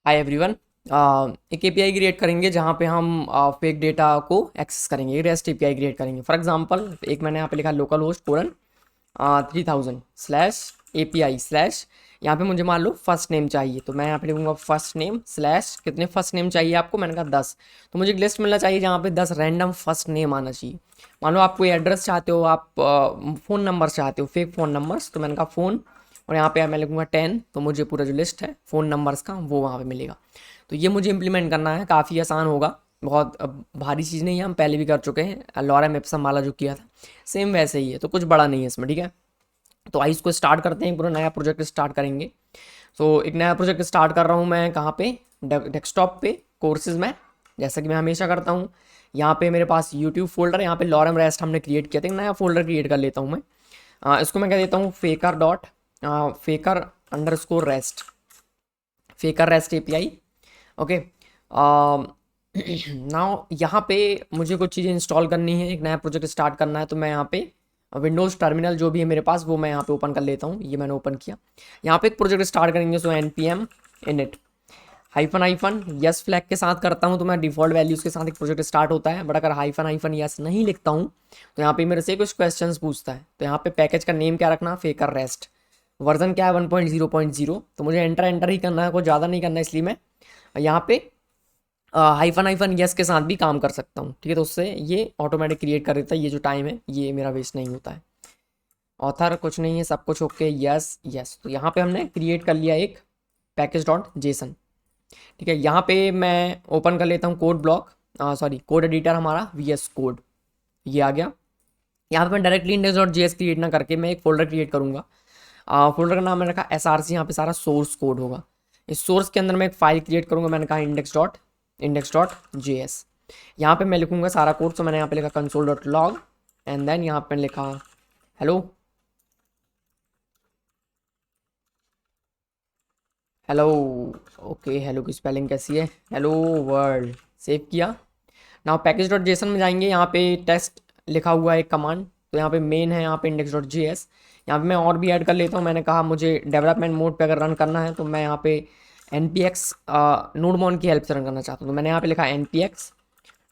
Hi everyone. एक API create करेंगे जहाँ पे हम फेक डेटा को एक्सेस करेंगे। रेस्ट एपीआई क्रिएट करेंगे। फॉर एग्जांपल एक मैंने यहाँ पे लिखा local host colon 3000 slash API slash, यहाँ पे मुझे मान लो फर्स्ट नेम चाहिए, तो मैं यहाँ पे लिखूंगा फर्स्ट नेम स्लैश कितने फर्स्ट नेम चाहिए आपको, मैंने कहा 10। तो मुझे एक लिस्ट मिलना चाहिए जहाँ पे 10 रैंडम फर्स्ट नेम आना चाहिए। मान लो आप कोई एड्रेस चाहते हो, आप फ़ोन नंबर चाहते हो, फेक फ़ोन नंबर्स, तो मैंने कहा फ़ोन, और यहाँ पे मैं लिखूंगा 10, तो मुझे पूरा जो लिस्ट है फ़ोन नंबर्स का वो वहाँ पे मिलेगा। तो ये मुझे इम्प्लीमेंट करना है, काफ़ी आसान होगा, बहुत भारी चीज़ नहीं है, हम पहले भी कर चुके हैं, लॉरम एप्सम वाला जो किया था सेम वैसे ही है, तो कुछ बड़ा नहीं है इसमें। ठीक है, तो आइए इसको स्टार्ट करते हैं, पूरा नया प्रोजेक्ट स्टार्ट करेंगे। सो एक नया प्रोजेक्ट स्टार्ट कर रहा हूँ मैं, कहाँ पे, डेस्कटॉप पे, कोर्सेज में, जैसा कि मैं हमेशा करता हूँ। यहाँ पे मेरे पास यूट्यूब फोल्डर है, यहाँ पे लॉरम रेस्ट हमने क्रिएट किया था, एक नया फोल्डर क्रिएट कर लेता हूँ मैं। इसको मैं कह देता हूँ फेकर dot फेकर under score rest, फेकर rest API। Okay, now यहाँ पे मुझे कुछ चीज़ें इंस्टॉल करनी है, एक नया प्रोजेक्ट स्टार्ट करना है, तो मैं यहाँ पे विंडोज़ टर्मिनल जो भी है मेरे पास वो मैं यहाँ पे ओपन कर लेता हूँ। ये मैंने ओपन किया, यहाँ पे एक प्रोजेक्ट स्टार्ट करेंगे। सो npm init hyphen hyphen yes flag के साथ करता हूँ तो मैं डिफ़ॉल्ट वैल्यूज़ के साथ एक प्रोजेक्ट स्टार्ट होता है। बट अगर हाइफन हाइफन यस नहीं लिखता हूँ तो यहाँ पे मेरे से कुछ क्वेश्चंस पूछता है। तो यहाँ पे पैकेज का नेम क्या रखना, फेकर रेस्ट, वर्जन क्या है 1.0.0, तो मुझे एंटर एंटर ही करना है, कोई ज़्यादा नहीं करना है, इसलिए मैं यहाँ पे हाइफन हाइफन यस के साथ भी काम कर सकता हूँ। ठीक है, तो उससे ये ऑटोमेटिक क्रिएट कर देता है, ये जो टाइम है ये मेरा वेस्ट नहीं होता है। ऑथर कुछ नहीं है, सब कुछ ओके, यस यस। तो यहाँ पे हमने क्रिएट कर लिया एक पैकेज डॉट जेसन। ठीक है, यहाँ पे मैं ओपन कर लेता हूँ code block, sorry code editor हमारा VS कोड, ये आ गया। यहाँ पे मैं डायरेक्टली index.js क्रिएट ना करके मैं एक फोल्डर क्रिएट करूँगा। फोल्डर का नाम मैंने रखा SRC, यहाँ पे सारा सोर्स कोड होगा। इस सोर्स के अंदर मैं एक फाइल क्रिएट करूँगा, मैंने कहा index.js। यहाँ पे मैं लिखूँगा सारा कोड, तो मैंने यहाँ पे लिखा console.log एंड देन यहाँ पे लिखा हेलो हेलो। ओके, हेलो की स्पेलिंग कैसी है, हेलो वर्ल्ड, सेव किया। नाउ पैकेज डॉट जेसन में जाएंगे, यहाँ पे टेस्ट लिखा हुआ है एक कमांड, तो यहाँ पे मेन है, यहाँ पे index.js। यहाँ पे मैं और भी ऐड कर लेता हूँ, मैंने कहा मुझे डेवलपमेंट मोड पे अगर रन करना है तो मैं यहाँ पे npx नोडमॉन की हेल्प से रन करना चाहता हूँ, तो मैंने यहाँ पे लिखा npx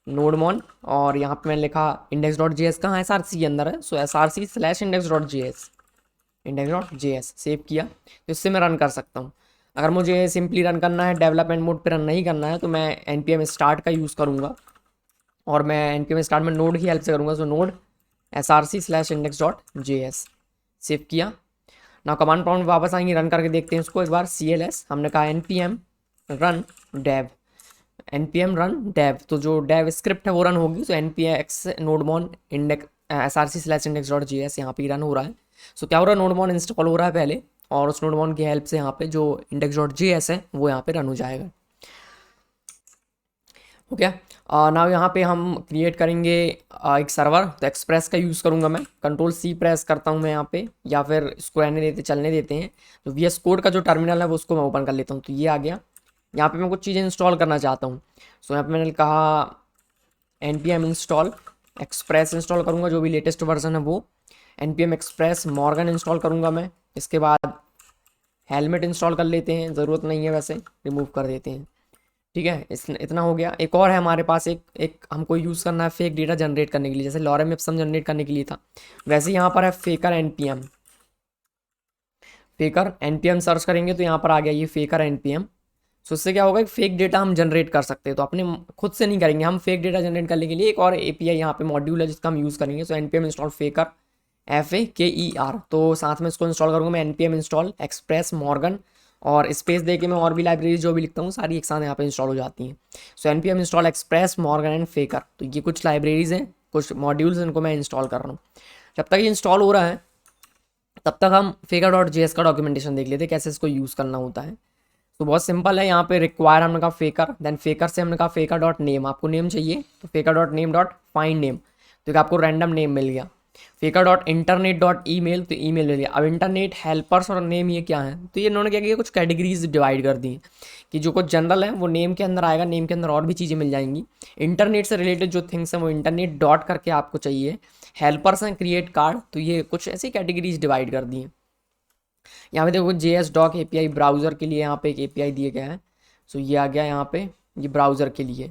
नोडमॉन, और यहाँ पे मैंने लिखा index.js कहाँ SRC के अंदर है, सो SRC स्लैश index.js सेव किया। तो इससे मैं रन कर सकता हूँ। अगर मुझे सिंपली रन करना है, डेवलपमेंट मोड पे रन नहीं करना है, तो मैं npm स्टार्ट का यूज़ करूँगा, और मैं npm स्टार्ट में नोड की हेल्प से करूँगा। So node SRC slash index.js save किया। ना कमांड प्रॉम्प्ट वापस आएंगे, रन करके देखते हैं इसको एक बार। CLS हमने कहा npm run dev, npm run dev, तो जो dev स्क्रिप्ट है वो रन होगी। तो npx nodemon index SRC slash index.js यहाँ पे रन हो रहा है। सो क्या हो रहा है, नोडमॉन इंस्टॉल हो रहा है पहले, और उस नोडमॉन की हेल्प से यहाँ पे जो index.js है वो यहाँ पे रन हो जाएगा। हो गया। नाउ यहाँ पे हम क्रिएट करेंगे एक सर्वर, तो एक्सप्रेस का यूज़ करूँगा मैं, कंट्रोल C प्रेस करता हूँ मैं यहाँ पे, या फिर इसको रहने देते, चलने देते हैं। तो VS कोड का जो टर्मिनल है वो उसको मैं ओपन कर लेता हूँ, तो ये आ गया। यहाँ पे मैं कुछ चीज़ें इंस्टॉल करना चाहता हूँ। सो यहाँ पे मैंने कहा npm इंस्टॉल एक्सप्रेस इंस्टॉल करूँगा, जो भी लेटेस्ट वर्जन है वो। npm एक्सप्रेस मॉर्गन इंस्टॉल करूँगा मैं। इसके बाद हेलमेट इंस्टॉल कर लेते हैं, ज़रूरत नहीं है वैसे, रिमूव कर देते हैं। ठीक है, इस इतना हो गया। एक और है हमारे पास, एक एक हमको यूज़ करना है फेक डेटा जनरेट करने के लिए, जैसे लॉरम एप्सम जनरेट करने के लिए था, वैसे यहाँ पर है फेकर npm। फेकर npm सर्च करेंगे तो यहाँ पर आ गया ये फेकर npm। सो इससे क्या होगा, एक फेक डेटा हम जनरेट कर सकते हैं, तो अपने खुद से नहीं करेंगे हम, फेक डेटा जनरेट करने के लिए एक और API यहाँ पे मॉड्यूल है जिसका हम यूज़ करेंगे। सो npm इंस्टॉल फेकर FAKER, तो साथ में इसको इंस्टॉल करूँगा मैं, npm इंस्टॉल एक्सप्रेस मॉर्गन, और स्पेस दे के मैं और भी लाइब्रेरी जो भी लिखता हूँ सारी एक साथ यहाँ पे इंस्टॉल हो जाती हैं। सो npm install express Morgan and फेकर, तो ये कुछ लाइब्रेरीज हैं, कुछ मॉड्यूल्स, इनको मैं इंस्टॉल कर रहा हूँ। जब तक ये इंस्टॉल हो रहा है तब तक हम फेकर.js का डॉक्यूमेंटेशन देख लेते हैं, कैसे इसको यूज़ करना होता है। तो बहुत सिंपल है, यहाँ पे रिक्वायर हमने कहा फेकर, देन फेकर से हमने कहा फेकर डॉट नेम, आपको नेम चाहिए तो फेकर dot name dot find name, तो एक आपको रैंडम नेम मिल गया। फेकर डॉट इंटरनेट डॉट ईमेल, तो ईमेल मिल गया। अब इंटरनेट हेल्पर्स और नेम ये क्या है, तो ये इन्होंने क्या किया, कुछ कैटेगरीज डिवाइड कर दी कि जो कुछ जनरल है वो नेम के अंदर आएगा, नेम के अंदर और भी चीज़ें मिल जाएंगी। इंटरनेट से रिलेटेड जो थिंग्स हैं वो इंटरनेट डॉट करके आपको चाहिए। हेल्पर्स हैं क्रिएट कार्ड, तो ये कुछ ऐसी कैटेगरीज डिवाइड कर दी हैं। यहाँ पे देखो JS डॉक API ब्राउज़र के लिए यहाँ पे एक API दिया गया है, सो ये आ गया यहाँ पे, ये ब्राउज़र के लिए।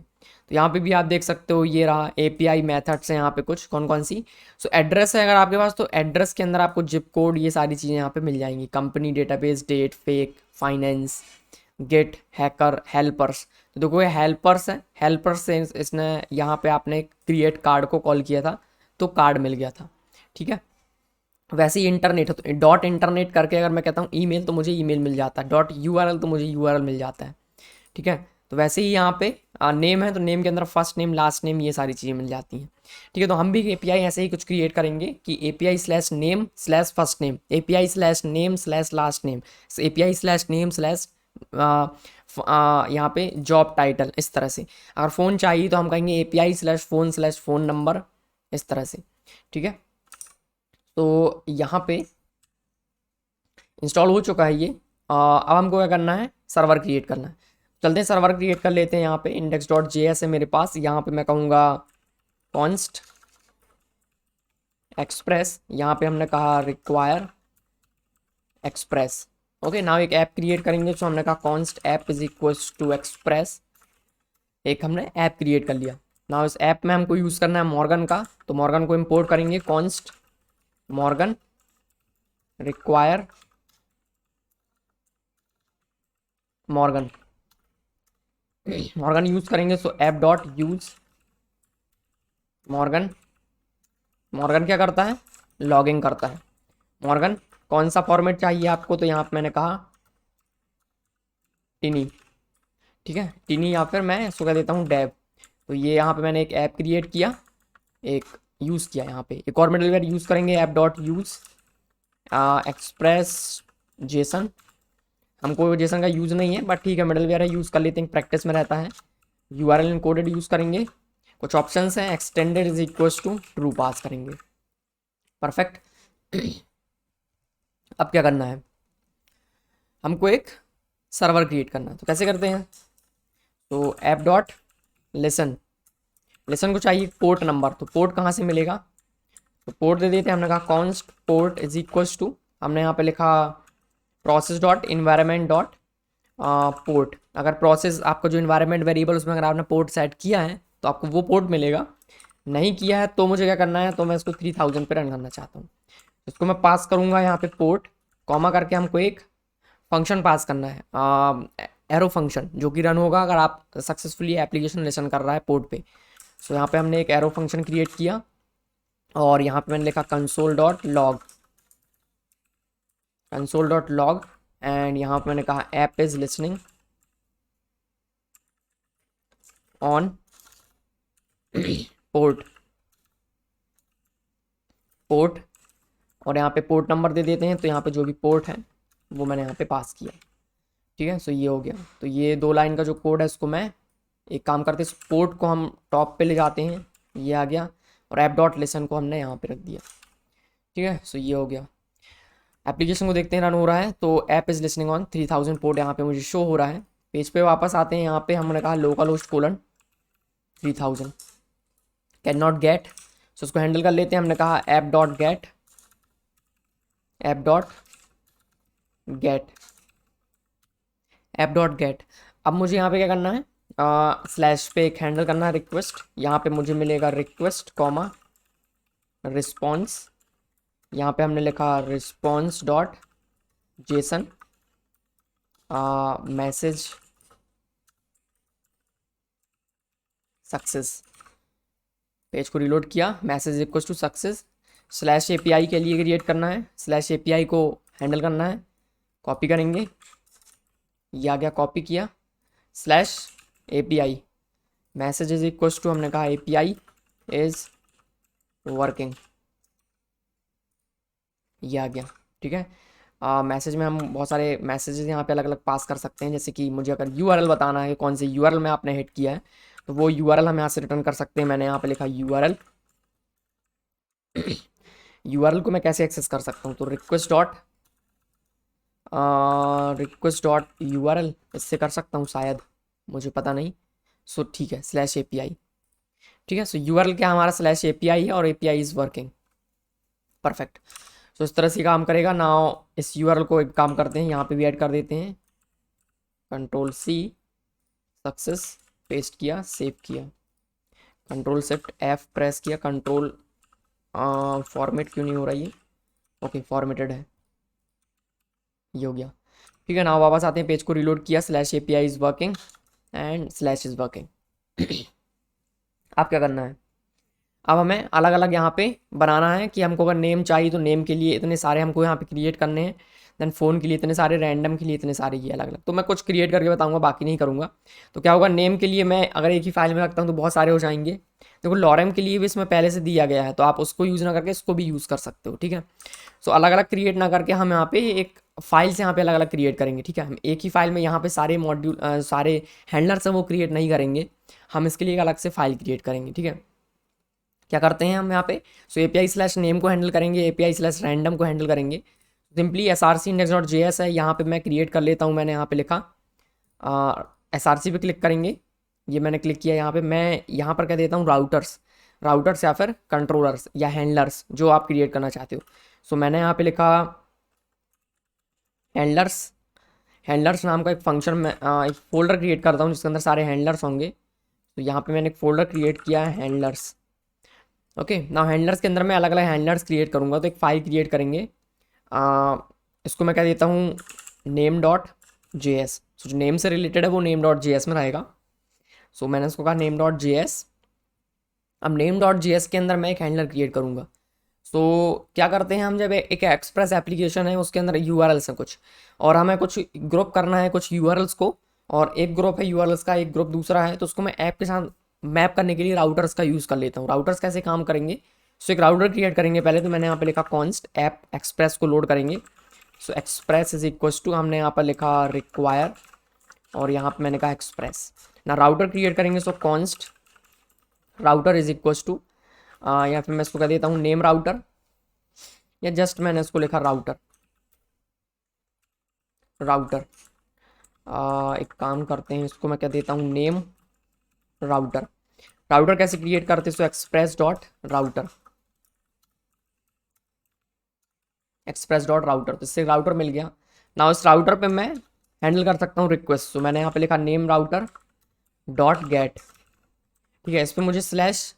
तो यहाँ पे भी आप देख सकते हो, ये रहा API मेथड्स हैं यहाँ पे कुछ कौन कौन सी। सो एड्रेस है अगर आपके पास, तो एड्रेस के अंदर आपको जिप कोड, ये सारी चीज़ें यहाँ पे मिल जाएंगी। Company, database, date, fake, finance, get, hacker, helpers. तो देखो ये हेल्पर्स है, हेल्पर्स से इसने यहाँ पे आपने क्रिएट कार्ड को कॉल किया था तो कार्ड मिल गया था, ठीक है। वैसे ही इंटरनेट है, तो डॉट इंटरनेट करके अगर मैं कहता हूँ ईमेल तो मुझे ईमेल मिल जाता है, डॉट यूआरएल तो मुझे यूआरएल मिल जाता है, ठीक है। तो वैसे ही यहाँ पे नेम है, तो नेम के अंदर फर्स्ट नेम, लास्ट नेम, ये सारी चीज़ें मिल जाती हैं, ठीक है। तो हम भी एपीआई ऐसे ही कुछ क्रिएट करेंगे कि API slash name slash first name, API slash name slash last name, API slash name slash यहाँ पे जॉब टाइटल, इस तरह से। अगर फ़ोन चाहिए तो हम कहेंगे API स्लैश फ़ोन नंबर, इस तरह से, ठीक है। तो यहाँ पे इंस्टॉल हो चुका है ये। अब हमको क्या करना है, सर्वर क्रिएट करना है। चलते हैं सर्वर क्रिएट कर लेते हैं। यहाँ पे index.js है मेरे पास, यहाँ पे मैं कहूँगा const express, यहाँ पे हमने कहा require express। ओके, नाउ एक ऐप क्रिएट करेंगे, तो हमने कहा const app is equals to express, एक हमने ऐप क्रिएट कर लिया। नाउ इस ऐप में हमको यूज़ करना है मॉर्गन का, तो मॉर्गन को इम्पोर्ट करेंगे, const Morgan require Morgan, Morgan use करेंगे। So app dot use Morgan, Morgan क्या करता है, लॉगिंग करता है। मॉर्गन कौन सा फॉर्मेट चाहिए आपको, तो यहाँ पे मैंने कहा टिनी, ठीक है, टिनी, या फिर मैं इसको कह देता हूँ डेव। तो ये यहाँ पे मैंने एक ऐप क्रिएट किया, एक यूज़ किया। यहाँ पे एक और मिडलवेयर यूज़ करेंगे, app dot use express Jason. हमको जेसन का यूज़ नहीं है, बट ठीक है, मिडलवेयर है, यूज़ कर लेते हैं, प्रैक्टिस में रहता है। URL इनकोडेड यूज़ करेंगे, कुछ ऑप्शंस हैं, extended is equals to true pass करेंगे, परफेक्ट। अब क्या करना है, हमको एक सर्वर क्रिएट करना है, तो कैसे करते हैं। तो ऐप डॉट लिसन, लिसन को चाहिए पोर्ट नंबर, तो पोर्ट कहाँ से मिलेगा, तो पोर्ट दे देते हैं। हमने कहा const port is equals to, हमने यहाँ पे लिखा process dot environment dot port. अगर प्रोसेस आपका जो इन्वायरमेंट वेरिएबल, उसमें अगर आपने पोर्ट सेट किया है तो आपको वो पोर्ट मिलेगा, नहीं किया है तो मुझे क्या करना है, तो मैं इसको 3000 पे रन करना चाहता हूँ। इसको मैं पास करूँगा यहाँ पे पोर्ट, कॉमा करके हमको एक फंक्शन पास करना है, एरो फंक्शन, जो कि रन होगा अगर आप सक्सेसफुली एप्लीकेशन लिसन कर रहा है पोर्ट पे। सो यहाँ पे हमने एक एरो फंक्शन क्रिएट किया, और यहाँ पे मैंने लिखा console dot log, console dot log, and यहाँ पे मैंने कहा app is listening on port, port, और यहाँ पे पोर्ट नंबर दे देते हैं। तो यहाँ पे जो भी पोर्ट है वो मैंने यहाँ पे पास किया, ठीक है। सो ये हो गया। तो ये 2 लाइन का जो कोड है, इसको मैं एक काम करते हैं, इस पोर्ट को हम टॉप पे ले जाते हैं, ये आ गया, और ऐप डॉट लिसन को हमने यहाँ पे रख दिया, ठीक है। सो ये हो गया। एप्लीकेशन को देखते हैं रन हो रहा है, तो app is listening on 3000 port यहाँ पे मुझे शो हो रहा है। पेज पे वापस आते हैं, यहाँ पे हमने कहा local host colon 3000 can not get, so उसको हैंडल कर लेते हैं। हमने कहा app dot get, app dot get, app dot get. अब मुझे यहाँ पे क्या करना है, स्लैश पे एक हैंडल करना है रिक्वेस्ट, यहाँ पे मुझे मिलेगा रिक्वेस्ट कॉमा रिस्पॉन्स, यहाँ पे हमने लिखा response dot JSON message success. Page को रिलोड किया, message equal to success, slash API के लिए क्रिएट करना है, स्लैश API को हैंडल करना है, कॉपी करेंगे, ये आ गया, कॉपी किया, slash API message is equal to, हमने कहा API इज वर्किंग, ये आ गया, ठीक है। मैसेज में हम बहुत सारे मैसेजेस यहाँ पे अलग अलग पास कर सकते हैं, जैसे कि मुझे अगर URL बताना है कि कौन से URL में आपने हिट किया है, तो वो URL हम यहाँ से रिटर्न कर सकते हैं। मैंने यहाँ पे लिखा URL, URL को मैं कैसे एक्सेस कर सकता हूँ, तो रिक्वेस्ट डॉट URL, इससे कर सकता हूँ शायद, मुझे पता नहीं। सो ठीक है, स्लैश API, ठीक है। सो URL क्या हमारा स्लैश API है, और API इज़ वर्किंग, परफेक्ट। सो इस तरह से काम करेगा। नाउ इस URL को एक काम करते हैं, यहाँ पे भी ऐड कर देते हैं, Ctrl+C, सक्सेस, पेस्ट किया, सेव किया, कंट्रोल शिफ्ट F प्रेस किया, कंट्रोल फॉर्मेट क्यों नहीं हो रहा ये, ओके फॉर्मेटेड है, ये हो गया। ठीक है ना, वापस आते हैं, पेज को रिलोड किया, slash API is working and slash is working. अब क्या करना है, अब हमें अलग अलग यहाँ पे बनाना है कि हमको अगर नेम चाहिए तो नेम के लिए इतने सारे हमको यहाँ पे क्रिएट करने हैं, देन फ़ोन के लिए इतने सारे, रैंडम के लिए इतने सारे, ये अलग अलग। तो मैं कुछ क्रिएट करके बताऊंगा, बाकी नहीं करूँगा। तो क्या होगा, नेम के लिए मैं अगर एक ही फाइल में रखता हूँ तो बहुत सारे हो जाएंगे। देखो लॉरेम के लिए भी इसमें पहले से दिया गया है, तो आप उसको यूज़ ना करके इसको भी यूज़ कर सकते हो। ठीक है, सो अलग अलग क्रिएट ना करके हम यहाँ पे एक फाइल से यहाँ पे अलग अलग क्रिएट करेंगे। ठीक है, हम एक ही फाइल में यहाँ पे सारे मॉड्यूल सारे हैंडलर्स हैं वो क्रिएट नहीं करेंगे, हम इसके लिए एक अलग से फाइल क्रिएट करेंगे। ठीक है, क्या करते हैं हम यहाँ पे, सो API स्लैश नेम को हैंडल करेंगे, API स्लैश रैंडम को हैंडल करेंगे। सिंपली SRC index.js है, यहाँ पे मैं क्रिएट कर लेता हूँ, मैंने यहाँ पे लिखा SRC पे क्लिक करेंगे, ये मैंने क्लिक किया। यहाँ पे मैं यहाँ पर कह देता हूँ राउटर्स या फिर कंट्रोलर्स या हैंडलर्स जो आप क्रिएट करना चाहते हो। सो मैंने यहाँ पे लिखा हैंडलर्स नाम का एक फंक्शन में एक फोल्डर क्रिएट करता हूँ जिसके अंदर सारे हैंडलर्स होंगे। तो यहाँ पे मैंने एक फोल्डर क्रिएट किया है हैंडलर्स। ओके, ना हैंडलर्स के अंदर मैं अलग अलग हैंडलर्स क्रिएट करूँगा, तो एक फाइल क्रिएट करेंगे। इसको मैं कह देता हूँ name.js। सो जो नेम से रिलेटेड है वो name.js में रहेगा। सो मैंने इसको कहा name.js। अब name.js के अंदर मैं एक हैंडलर क्रिएट करूँगा। सो क्या करते हैं हम, जब एक एक्सप्रेस एप्लीकेशन है उसके अंदर URLs हैं कुछ, और हमें कुछ ग्रुप करना है कुछ URLs को, और एक ग्रुप है URLs का, एक ग्रुप दूसरा है, तो उसको मैं ऐप के साथ मैप करने के लिए राउटर्स का यूज़ कर लेता हूँ। राउटर्स कैसे काम करेंगे, सो एक राउटर क्रिएट करेंगे पहले, तो मैंने यहाँ पे लिखा कॉन्स्ट ऐप एक्सप्रेस को लोड करेंगे। सो एक्सप्रेस इज इक्वल्स टू, हमने यहाँ पर लिखा रिक्वायर, और यहाँ पे मैंने कहा एक्सप्रेस ना। राउटर क्रिएट करेंगे, so const router is equals to, या फिर मैं इसको कह देता हूँ नेम राउटर, या जस्ट मैंने इसको लिखा राउटर। एक काम करते हैं, इसको मैं कह देता हूँ नेम राउटर। राउटर कैसे क्रिएट करते हैं, सो एक्सप्रेस डॉट राउटर, तो इससे राउटर मिल गया ना। इस राउटर पे मैं हैंडल कर सकता हूँ रिक्वेस्ट। तो मैंने यहाँ पे लिखा नेम राउटर डॉट गेट। ठीक है, इस पर मुझे स्लैश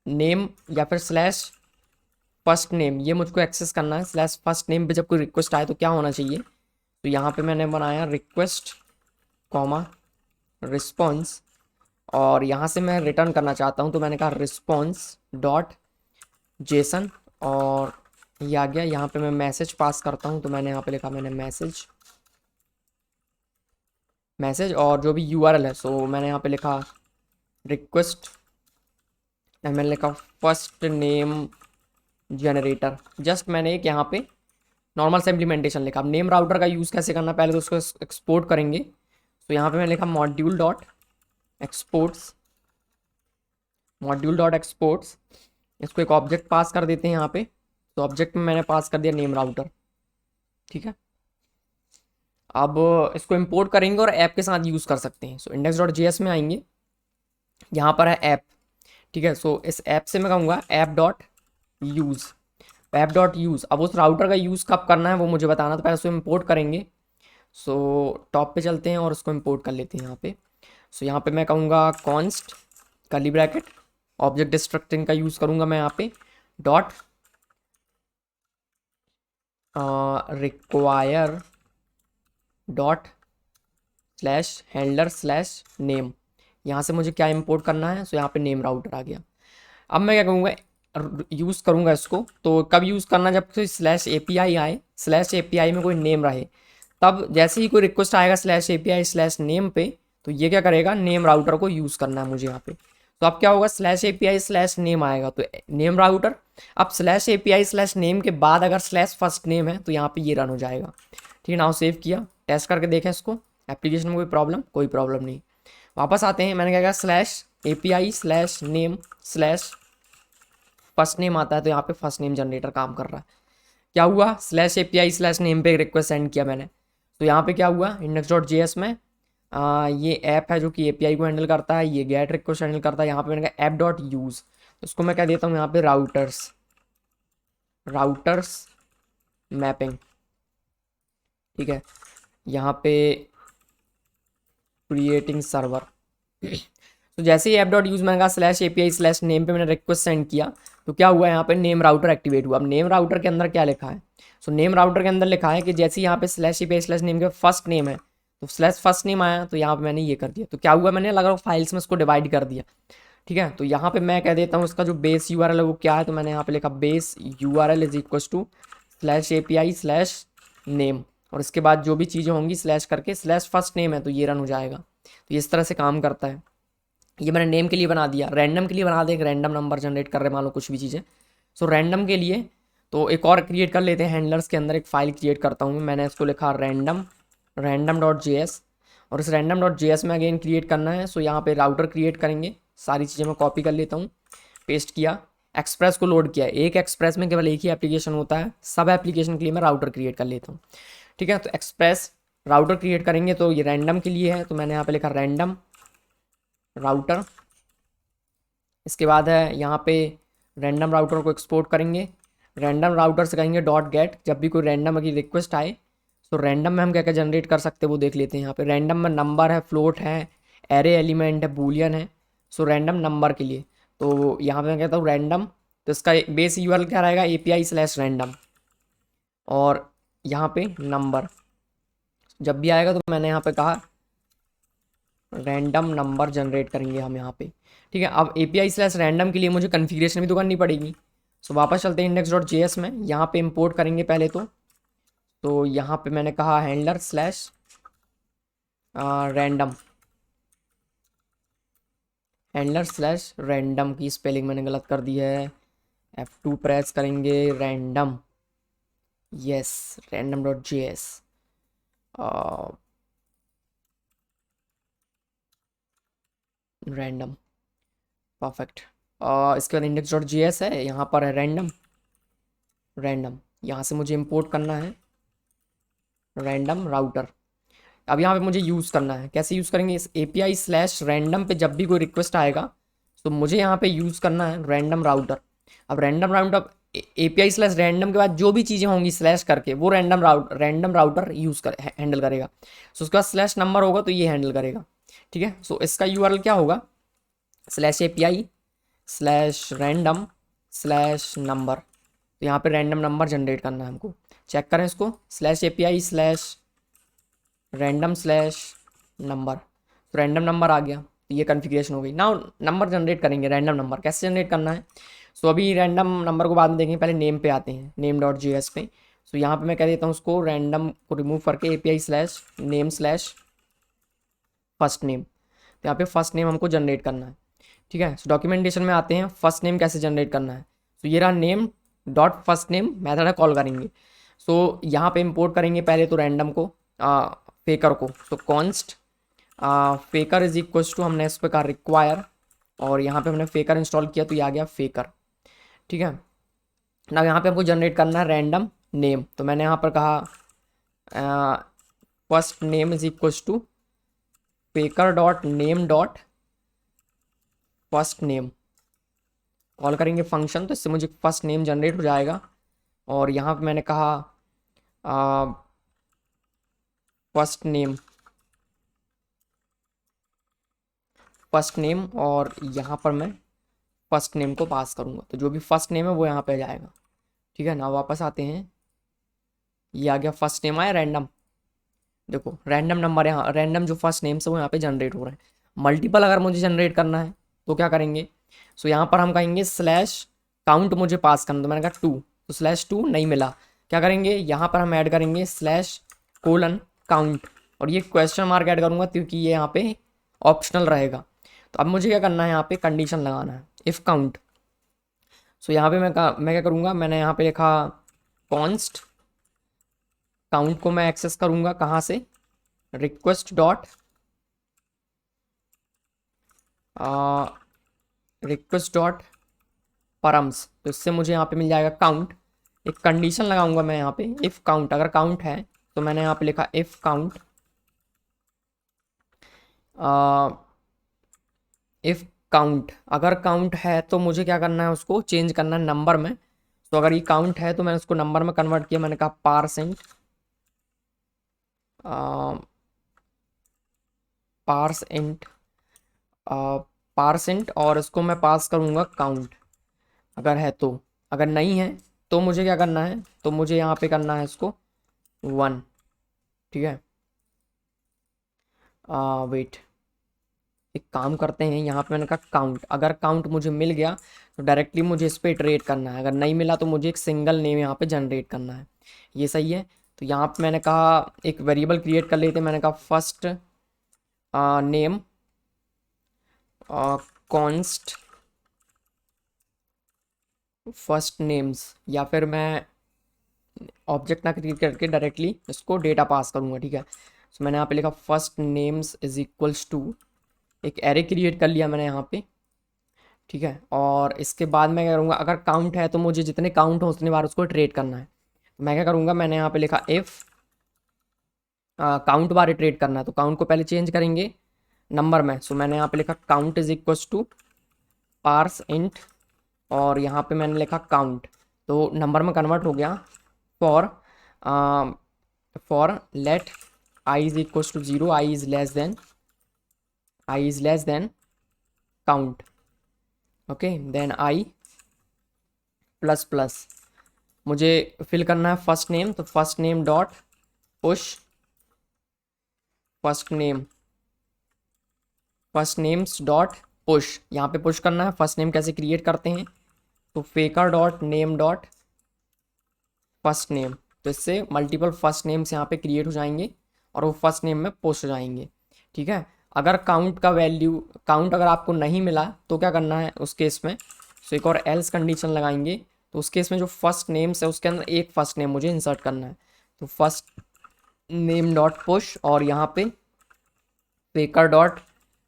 नेम या फिर स्लैश फर्स्ट नेम, ये मुझको एक्सेस करना है। स्लैश फर्स्ट नेम पे जब कोई रिक्वेस्ट आए तो क्या होना चाहिए, तो यहाँ पे मैंने बनाया रिक्वेस्ट कॉमा रिस्पॉन्स, और यहाँ से मैं रिटर्न करना चाहता हूँ, तो मैंने कहा रिस्पॉन्स डॉट जेसन, और ये आ गया। यहाँ पे मैं मैसेज पास करता हूँ, तो मैंने यहाँ पे लिखा मैंने मैसेज और जो भी URL है, सो मैंने यहाँ पे लिखा रिक्वेस्ट, मैंने लिखा फर्स्ट नेम जनरेटर। जस्ट मैंने एक यहाँ पे नॉर्मल सा इम्प्लीमेंटेशन लिखा। अब नेम राउटर का यूज़ कैसे करना, पहले तो उसको एक्सपोर्ट करेंगे। तो यहाँ पे मैंने लिखा मॉड्यूल डॉट एक्सपोर्ट्स, इसको एक ऑब्जेक्ट पास कर देते हैं यहाँ पे। तो ऑब्जेक्ट में मैंने पास कर दिया नेम राउटर। ठीक है, अब इसको इंपोर्ट करेंगे और ऐप के साथ यूज़ कर सकते हैं। सो index.js में आएंगे, यहाँ पर है ऐप। ठीक है, सो इस ऐप से मैं कहूँगा ऐप डॉट यूज़। अब उस राउटर का यूज़ कब करना है वो मुझे बताना, तो पहले उसको इंपोर्ट करेंगे। सो टॉप पे चलते हैं और उसको इंपोर्ट कर लेते हैं यहाँ पे। सो यहाँ पे मैं कहूँगा const curly bracket object distracting का यूज़ करूँगा मैं यहाँ पे, dot require dot slash handler slash name. यहाँ से मुझे क्या इंपोर्ट करना है, सो यहाँ पे नेम राउटर आ गया। अब मैं क्या करूँगा, यूज़ करूँगा इसको, तो कब यूज़ करना, जब कोई स्लैश API आए, स्लैश API में कोई नेम रहे, तब जैसे ही कोई रिक्वेस्ट आएगा स्लैश API स्लैश नेम पे, तो ये क्या करेगा, नेम राउटर को यूज़ करना है मुझे यहाँ पे। तो अब क्या होगा, स्लैश API स्लैश नेम आएगा तो नेम राउटर। अब स्लैश API स्लैश नेम के बाद अगर स्लैश फर्स्ट नेम है तो यहाँ पे ये रन हो जाएगा। ठीक है, नाउ सेव किया, टेस्ट करके देखें इसको, एप्लीकेशन में कोई प्रॉब्लम नहीं। वापस आते हैं, मैंने क्या कहा slash API slash name slash first name आता है, तो यहाँ पे फर्स्ट नेम जनरेटर काम कर रहा है। क्या हुआ, स्लैश API स्लैश नेम पे रिक्वेस्ट सेंड किया मैंने, तो यहाँ पे क्या हुआ, index.js में ये ऐप है जो कि API को हैंडल करता है, ये गेट रिक्वेस्ट हैंडल करता है। यहाँ पे मैंने कहा ऐप डॉट यूज़, तो उसको मैं कह देता हूँ यहाँ पे राउटर्स मैपिंग। ठीक है, यहाँ पे क्रिएटिंग सर्वर। तो जैसे ही ऐप डॉट यूज मैंने कहा स्लैश एपीआई स्लैश नेम पे मैंने रिक्वेस्ट सेंड किया, तो क्या हुआ यहाँ पे नेम राउटर एक्टिवेट हुआ। अब नेम राउटर के अंदर क्या लिखा है, सो नेम राउटर के अंदर लिखा है कि जैसे यहाँ पे स्लैश एपीआई स्लैश नेम के फर्स्ट नेम है, तो स्लैश फर्स्ट नेम आया, तो यहाँ पे मैंने ये कर दिया। तो क्या हुआ, मैंने अलग अलग फाइल्स में उसको डिवाइड कर दिया। ठीक है, तो यहाँ पे मैं कह देता हूँ उसका जो बेस यूआरएल है वो क्या है, तो मैंने यहाँ पे लिखा base URL is equal to slash API slash name, और इसके बाद जो भी चीज़ें होंगी स्लैश करके स्लैश फर्स्ट नेम है, तो ये रन हो जाएगा। तो इस तरह से काम करता है। ये मैंने नेम के लिए बना दिया। रैंडम के लिए बना दे, एक रैंडम नंबर जनरेट कर रहे मान लो कुछ भी चीज़ें। सो रैंडम के लिए तो एक और क्रिएट कर लेते हैं, हैंडलर्स के अंदर एक फाइल क्रिएट करता हूँ। मैंने इसको लिखा रैंडम डॉट जे एस, और इस रैंडम डॉट जे एस में अगेन क्रिएट करना है। सो यहाँ पे राउटर क्रिएट करेंगे, सारी चीज़ें मैं कॉपी कर लेता हूँ, पेस्ट किया, एक्सप्रेस को लोड किया। एक एक्सप्रेस में केवल एक ही एप्लीकेशन होता है, सब एप्लीकेशन के लिए मैं राउटर क्रिएट कर लेता हूँ। ठीक है, तो एक्सप्रेस राउटर क्रिएट करेंगे, तो ये रैंडम के लिए है, तो मैंने यहाँ पे लिखा रैंडम राउटर। इसके बाद है यहाँ पे रैंडम राउटर को एक्सपोर्ट करेंगे, रैंडम राउटर से कहेंगे डॉट गेट, जब भी कोई रैंडम की रिक्वेस्ट आए। तो रैंडम में हम क्या क्या जनरेट कर सकते हैं वो देख लेते हैं। यहाँ पे रैंडम में नंबर है, फ्लोट है, एरे एलिमेंट है, बूलियन है। सो रैंडम नंबर के लिए तो यहाँ पे मैं कहता हूँ रैंडम, तो इसका बेस यूआरएल क्या रहेगा, एपीआई स्लैश रैंडम, और यहाँ पे नंबर जब भी आएगा तो मैंने यहाँ पे कहा रैंडम नंबर जनरेट करेंगे हम यहाँ पे। ठीक है, अब एपीआई स्लैश रैंडम के लिए मुझे कन्फिग्रेशन भी तो करनी पड़ेगी। सो वापस चलते हैं इंडेक्स डॉट जेएस में, यहाँ पे इंपोर्ट करेंगे पहले तो यहाँ पे मैंने कहा handler slash random, handler slash random की स्पेलिंग मैंने गलत कर दी है, F2 प्रेस करेंगे, random, yes random dot JS, random, perfect. इसके बाद इंडेक्स डॉट जेएस है, यहाँ पर है रैंडम, यहाँ से मुझे इंपोर्ट करना है रैंडम राउटर। अब यहाँ पे मुझे यूज़ करना है, कैसे यूज़ करेंगे, इस एपीआई स्लैश रैंडम पे जब भी कोई रिक्वेस्ट आएगा तो मुझे यहाँ पे यूज़ करना है रैंडम राउटर। अब random router API slash random के बाद जो भी चीज़ें होंगी स्लैश करके वो रैंडम राउटर यूज़ कर हैंडल करेगा। सो उसके बाद स्लैश नंबर होगा तो ये हैंडल करेगा। ठीक है, सो इसका यूआरएल क्या होगा, slash API slash random slash number. तो यहाँ पे रैंडम नंबर जनरेट करना है हमको, चेक करें इसको, slash API slash random slash number, तो रैंडम नंबर आ गया। तो ये कन्फिग्रेशन हो गई। नाउ नंबर जनरेट करेंगे, रैंडम नंबर कैसे जनरेट करना है। सो अभी रैंडम नंबर को बाद में देखेंगे, पहले नेम पे आते हैं, नेम डॉट जी एस पे। सो यहाँ पे मैं कह देता हूँ उसको रैंडम को रिमूव करके API slash name slash first name, तो यहाँ पे फर्स्ट नेम हमको जनरेट करना है। ठीक है, सो डॉक्यूमेंटेशन में आते हैं, फर्स्ट नेम कैसे जनरेट करना है। तो ये रहा name dot first name method है, कॉल करेंगे। सो यहाँ पे इंपोर्ट करेंगे पहले तो रैंडम को, फेकर को, तो const faker is equal to, हमने इस पर कहा रिक्वायर, और यहाँ पे हमने फेकर इंस्टॉल किया तो ये आ गया फेकर। ठीक है, ना यहाँ पे हमको जनरेट करना है रैंडम नेम, तो मैंने यहाँ पर कहा first name is equal to faker dot name dot first name, call करेंगे फंक्शन, तो इससे मुझे फर्स्ट नेम जनरेट हो जाएगा। और यहाँ पे मैंने कहा फर्स्ट नेम, और यहाँ पर मैं फर्स्ट नेम को पास करूँगा, तो जो भी फर्स्ट नेम है वो यहाँ पे जाएगा। ठीक है ना, वापस आते हैं, ये आ गया फर्स्ट नेम आया रैंडम, देखो रैंडम नंबर यहाँ, रैंडम जो फर्स्ट नेम से वो यहाँ पे जनरेट हो रहा है। मल्टीपल अगर मुझे जनरेट करना है तो क्या करेंगे, सो यहाँ पर हम कहेंगे स्लैश काउंट मुझे पास करना, तो मैंने कहा 2, तो स्लैश 2 नहीं मिला, क्या करेंगे यहाँ पर हम ऐड करेंगे स्लैश कोलन काउंट, और ये क्वेश्चन मार्क ऐड करूँगा क्योंकि ये यहाँ पे ऑप्शनल रहेगा। तो अब मुझे क्या करना है, यहाँ पे कंडीशन लगाना है इफ़ काउंट। सो यहाँ पे मैं क्या करूँगा, मैंने यहाँ पे लिखा कॉन्स्ट काउंट को मैं एक्सेस करूँगा कहाँ से, रिक्वेस्ट डॉट परम्स, तो इससे मुझे यहाँ पे मिल जाएगा काउंट। एक कंडीशन लगाऊंगा मैं यहाँ पे इफ़ काउंट, अगर काउंट है तो मैंने यहाँ पे लिखा इफ़ काउंट, इफ़ काउंट अगर काउंट है तो मुझे क्या करना है, उसको चेंज करना है नंबर में। तो अगर ये काउंट है तो मैंने उसको नंबर में कन्वर्ट किया, मैंने कहा percent parse int, parse int, और इसको मैं पास करूँगा काउंट अगर है तो। अगर नहीं है तो मुझे क्या करना है, तो मुझे यहाँ पे करना है इसको 1। ठीक है, वेट, एक काम करते हैं, यहाँ पे मैंने कहा काउंट, अगर काउंट मुझे मिल गया तो डायरेक्टली मुझे इस पर इटरेट करना है, अगर नहीं मिला तो मुझे एक सिंगल नेम यहाँ पे जनरेट करना है। ये सही है। तो यहाँ पे मैंने कहा एक वेरिएबल क्रिएट कर लेते हैं, मैंने कहा first name const first names, या फिर मैं ऑब्जेक्ट ना क्रिएट करके डायरेक्टली इसको डेटा पास करूँगा। ठीक है, तो मैंने यहाँ पे लिखा first names is equals to, एक एरे क्रिएट कर लिया मैंने यहाँ पे। ठीक है, और इसके बाद मैं क्या करूँगा, अगर काउंट है तो मुझे जितने काउंट हो उतने बार उसको ट्रेड करना है। तो मैं क्या करूँगा, मैंने यहाँ पे लिखा इफ़ काउंट बार ट्रेड करना है, तो काउंट को पहले चेंज करेंगे नंबर में। सो मैंने यहाँ पे लिखा count is equals to parse int, और यहाँ पे मैंने लिखा काउंट, तो नंबर में कन्वर्ट हो गया। For for let I is equals to 0, I is less than count. Okay, then I plus plus, मुझे फिल करना है फर्स्ट नेम, तो first name dot push first names dot push, यहाँ पे पुश करना है। फर्स्ट नेम कैसे create करते हैं, तो फेकर dot name dot first name, तो इससे मल्टीपल फर्स्ट नेम्स यहाँ पे क्रिएट हो जाएंगे और वो फर्स्ट नेम में पुश हो जाएंगे। ठीक है, अगर काउंट अगर आपको नहीं मिला तो क्या करना है उस केस में, सो एक और एल्स कंडीशन लगाएंगे। तो उस केस में जो फर्स्ट नेम्स है उसके अंदर एक फर्स्ट नेम मुझे इंसर्ट करना है, तो फर्स्ट नेम डॉट पुश, और यहाँ पे फेकर dot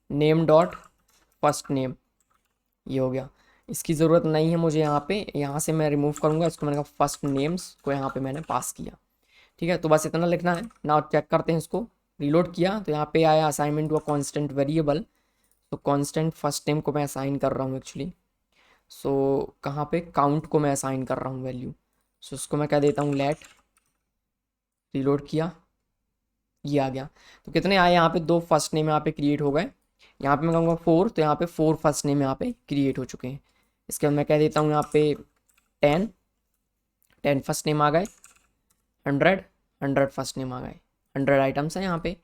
name dot first name, ये हो गया। इसकी ज़रूरत नहीं है मुझे यहाँ पे, यहाँ से मैं रिमूव करूँगा इसको। मैंने कहा फर्स्ट नेम्स को यहाँ पे मैंने पास किया। ठीक है, तो बस इतना लिखना है ना। चेक करते हैं इसको, रीलोड किया तो यहाँ पे आया assignment to a constant variable, तो कांस्टेंट फर्स्ट नेम को मैं असाइन कर रहा हूँ एक्चुअली। सो कहाँ पे काउंट को मैं असाइन कर रहा हूँ वैल्यू, सो उसको मैं कह देता हूँ लेट, रीलोड किया, ये आ गया। तो कितने आए यहाँ पे, 2 फर्स्ट नेम यहाँ पे क्रिएट हो गए। यहाँ पे मैं कहूँगा 4, तो यहाँ पे 4 फर्स्ट नेम यहाँ पे क्रिएट हो चुके हैं। इसके बाद मैं कह देता हूँ यहाँ पे 10 फर्स्ट नेम आ गए, 100 फर्स्ट नेम आ गए, 100 आइटम्स हैं यहाँ पे,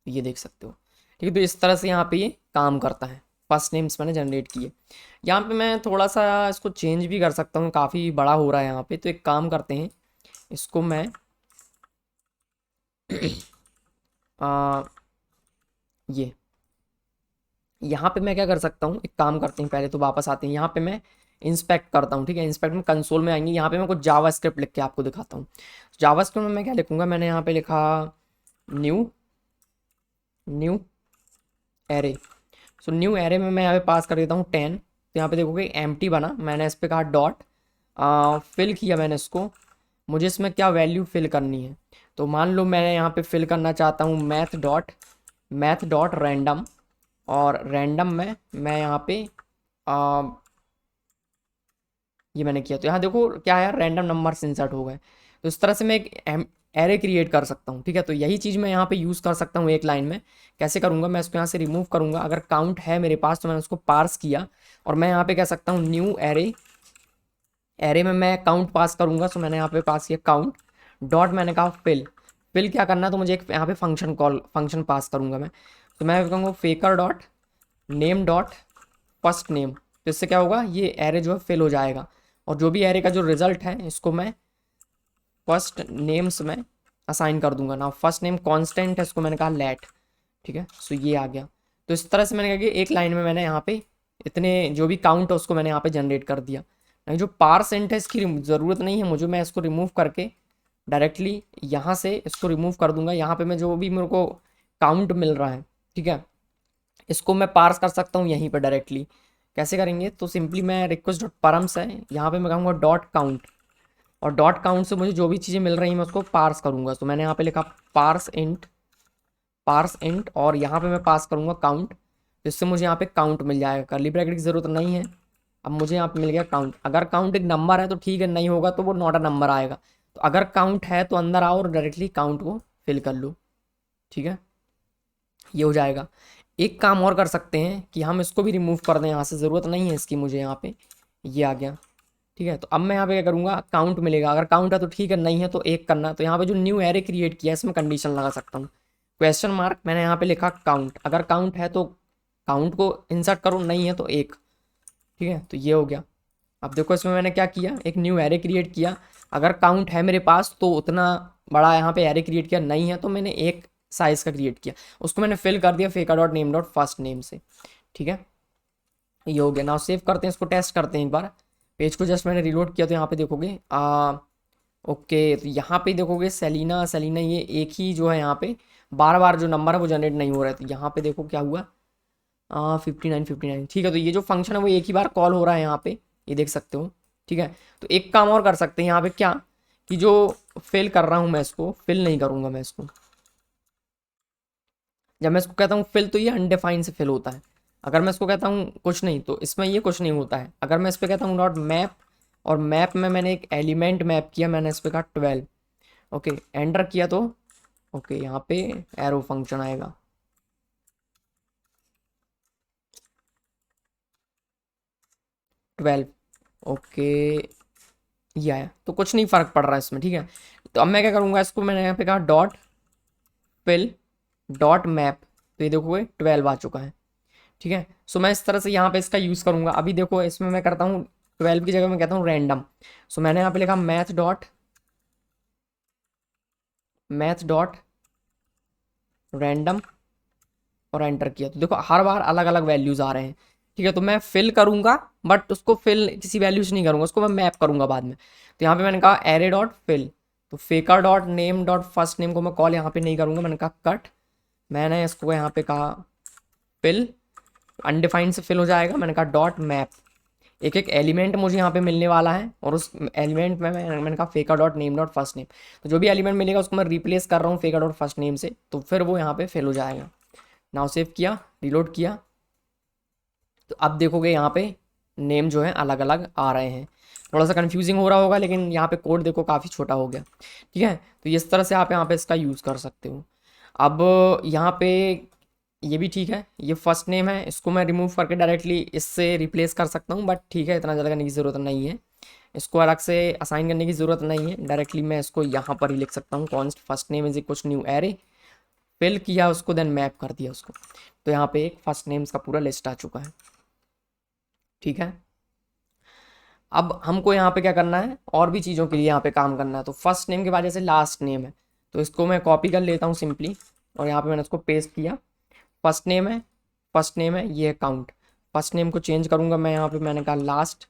ये देख सकते हो। ठीक है, तो इस तरह से यहाँ पे ये काम करता है। फर्स्ट नेम्स मैंने जनरेट किए। यहाँ पे मैं थोड़ा सा इसको चेंज भी कर सकता हूँ, काफ़ी बड़ा हो रहा है यहाँ पे, तो एक काम करते हैं, इसको मैं ये यहाँ पे मैं क्या कर सकता हूँ, एक काम करते हैं, पहले तो वापस आते हैं, यहाँ पे मैं इंस्पेक्ट करता हूँ। ठीक है, इंस्पेक्ट में कंसोल में आएंगे, यहाँ पे मैं कुछ जावा स्क्रिप्ट लिख के आपको दिखाता हूँ। जावा स्क्रिप्ट में मैं क्या लिखूँगा, मैंने यहाँ पे लिखा new array. So new array में मैं यहाँ पे पास कर देता हूँ 10, तो यहाँ पे देखोगे एम्प्टी बना, मैंने इस पर कहा डॉट फिल किया मैंने इसको, मुझे इसमें क्या वैल्यू फिल करनी है। तो मान लो मैं यहाँ पे फिल करना चाहता हूँ मैथ डॉट रैंडम, और रैंडम में मैं यहाँ पे ये मैंने किया, तो यहाँ देखो क्या है, रैंडम नंबर्स इंसर्ट हो गए। तो इस तरह से मैं एक एरे क्रिएट कर सकता हूँ। ठीक है, तो यही चीज़ मैं यहाँ पे यूज़ कर सकता हूँ एक लाइन में। कैसे करूँगा, मैं इसको यहाँ से रिमूव करूँगा, अगर काउंट है मेरे पास तो मैंने उसको पार्स किया, और मैं यहाँ पे कह सकता हूँ न्यू एरे में मैं काउंट पास करूँगा। सो मैंने यहाँ पे पास किया काउंट डॉट, मैंने कहा फिल क्या करना है, तो मुझे एक यहाँ पे फंक्शन पास करूँगा मैं। तो मैं कहूँगा फेकर dot name dot first name, तो इससे क्या होगा, ये एरे जो है फिल हो जाएगा, और जो भी एरे का जो रिजल्ट है इसको मैं फर्स्ट नेम्स में असाइन कर दूंगा ना। फर्स्ट नेम कांस्टेंट है, इसको मैंने कहा लेट। ठीक है, सो ये आ गया। तो इस तरह से मैंने कहा कि एक लाइन में मैंने यहाँ पे इतने जो भी काउंट है उसको मैंने यहाँ पे जनरेट कर दिया। नहीं, जो पारसेंट है इसकी ज़रूरत नहीं है मुझे, मैं इसको रिमूव करके डायरेक्टली यहाँ से इसको रिमूव कर दूंगा। यहाँ पे मैं जो भी मेरे को काउंट मिल रहा है, ठीक है, इसको मैं पार्स कर सकता हूँ यहीं पर डायरेक्टली। कैसे करेंगे, तो सिंपली मैं रिक्वेस्ट डॉट परम्स है, यहाँ पे मैं कहूँगा डॉट काउंट, और डॉट काउंट से मुझे जो भी चीज़ें मिल रही हैं मैं उसको पार्स करूँगा। तो मैंने यहाँ पे लिखा पार्स इंट, और यहाँ पे मैं पास करूँगा काउंट, तो इससे मुझे यहाँ पे काउंट मिल जाएगा। करली ब्रैकेट की ज़रूरत नहीं है। अब मुझे यहाँ पे मिल गया काउंट। अगर काउंट एक नंबर है तो ठीक है, नहीं होगा तो वो नॉट अ नंबर आएगा। तो अगर काउंट है तो अंदर आओ और डायरेक्टली काउंट को फिल कर लो। ठीक है, ये हो जाएगा। एक काम और कर सकते हैं कि हम इसको भी रिमूव कर दें यहाँ से, ज़रूरत नहीं है इसकी मुझे यहाँ पे, ये आ गया। ठीक है, तो अब मैं यहाँ पे क्या करूँगा, काउंट मिलेगा, अगर काउंट है तो ठीक है, नहीं है तो एक करना। तो यहाँ पे जो न्यू एरे क्रिएट किया है इसमें कंडीशन लगा सकता हूँ, क्वेश्चन मार्क, मैंने यहाँ पे लिखा काउंट, अगर काउंट है तो काउंट को इंसर्ट करो, नहीं है तो एक। ठीक है, तो ये हो गया। अब देखो इसमें मैंने क्या किया, एक न्यू एरे क्रिएट किया, अगर काउंट है मेरे पास तो उतना बड़ा यहाँ पे एरे क्रिएट किया, नहीं है तो मैंने एक साइज का क्रिएट किया, उसको मैंने फिल कर दिया फेका dot name dot first name से। ठीक है, ये हो गया। नाउ सेव करते हैं इसको, टेस्ट करते हैं एक बार। पेज को जस्ट मैंने रिलोड किया तो यहाँ पे देखोगे ओके, तो यहाँ पे देखोगे सेलिना सेलिना, ये एक ही जो है यहाँ पे बार बार जो नंबर है वो जनरेट नहीं हो रहा है। तो यहाँ पे देखो क्या हुआ, 59 59। ठीक है, तो ये जो फंक्शन है वो एक ही बार कॉल हो रहा है यहाँ पे, ये देख सकते हो। ठीक है, तो एक काम और कर सकते हैं यहाँ पे, क्या कि जो फिल कर रहा हूँ मैं इसको फिल नहीं करूँगा मैं इसको, जब मैं इसको कहता हूँ फिल तो ये अनडिफाइंड से फिल होता है, अगर मैं इसको कहता हूँ कुछ नहीं तो इसमें ये कुछ नहीं होता है। अगर मैं इस पर कहता हूँ डॉट मैप, और मैप में मैंने एक एलिमेंट मैप किया, मैंने इस पर कहा 12, ओके एंटर किया तो ओके यहाँ पे एरो फंक्शन आएगा। ट्वेल्व, ओके ये आया, तो कुछ नहीं फ़र्क पड़ रहा है इसमें। ठीक है, तो अब मैं क्या करूँगा, इसको मैंने यहाँ पे कहा डॉट फिल डॉट मैप, तो ये देखोगे 12 आ चुका है। ठीक है, सो मैं इस तरह से यहाँ पे इसका यूज़ करूँगा। अभी देखो इसमें मैं करता हूँ 12 की जगह मैं कहता हूँ रैंडम। सो मैंने यहाँ पे लिखा मैथ डॉट रैंडम और एंटर किया, तो देखो हर बार अलग अलग वैल्यूज़ आ रहे हैं। ठीक है, तो मैं फिल करूँगा बट उसको फिल किसी वैल्यू से नहीं करूँगा, उसको मैं मैप करूँगा बाद में। तो यहाँ पे मैंने कहा एरे डॉट फिल, तो फेकर dot name dot first name को मैं कॉल यहाँ पे नहीं करूँगा, मैंने कहा कट, मैंने इसको यहाँ पे कहा फिल, अनडिफाइंड से फिल हो जाएगा, मैंने कहा डॉट मैप, एक एक एलिमेंट मुझे यहाँ पे मिलने वाला है, और उस एलिमेंट में मैंने कहा फेका dot name dot first name, तो जो भी एलिमेंट मिलेगा उसको मैं रिप्लेस कर रहा हूँ फेका डॉट फर्स्ट नेम से, तो फिर वो यहाँ पे फिल हो जाएगा। नाउ सेव किया, रिलोड किया, तो अब देखोगे यहाँ पे नेम जो है अलग अलग आ रहे हैं। थोड़ा सा कंफ्यूजिंग हो रहा होगा लेकिन यहाँ पे कोड देखो काफ़ी छोटा हो गया। ठीक है, तो इस तरह से आप यहाँ पे इसका यूज़ कर सकते हो। अब यहाँ पे ये भी ठीक है, ये फर्स्ट नेम है, इसको मैं रिमूव करके डायरेक्टली इससे रिप्लेस कर सकता हूँ, बट ठीक है इतना ज़्यादा करने की ज़रूरत नहीं है, इसको अलग से असाइन करने की ज़रूरत नहीं है, डायरेक्टली मैं इसको यहाँ पर ही लिख सकता हूँ, const first name is equal new array, fill किया उसको, देन मैप कर दिया उसको, तो यहाँ पे एक फर्स्ट नेम्स का पूरा लिस्ट आ चुका है। ठीक है, अब हमको यहाँ पे क्या करना है, और भी चीज़ों के लिए यहाँ पे काम करना है। तो फर्स्ट नेम के बाद जैसे लास्ट नेम है, तो इसको मैं कॉपी कर लेता हूँ सिंपली, और यहाँ पे मैंने इसको पेस्ट किया। फर्स्ट नेम है, फर्स्ट नेम है, ये काउंट, फर्स्ट नेम को चेंज करूँगा मैं, यहाँ पे मैंने कहा लास्ट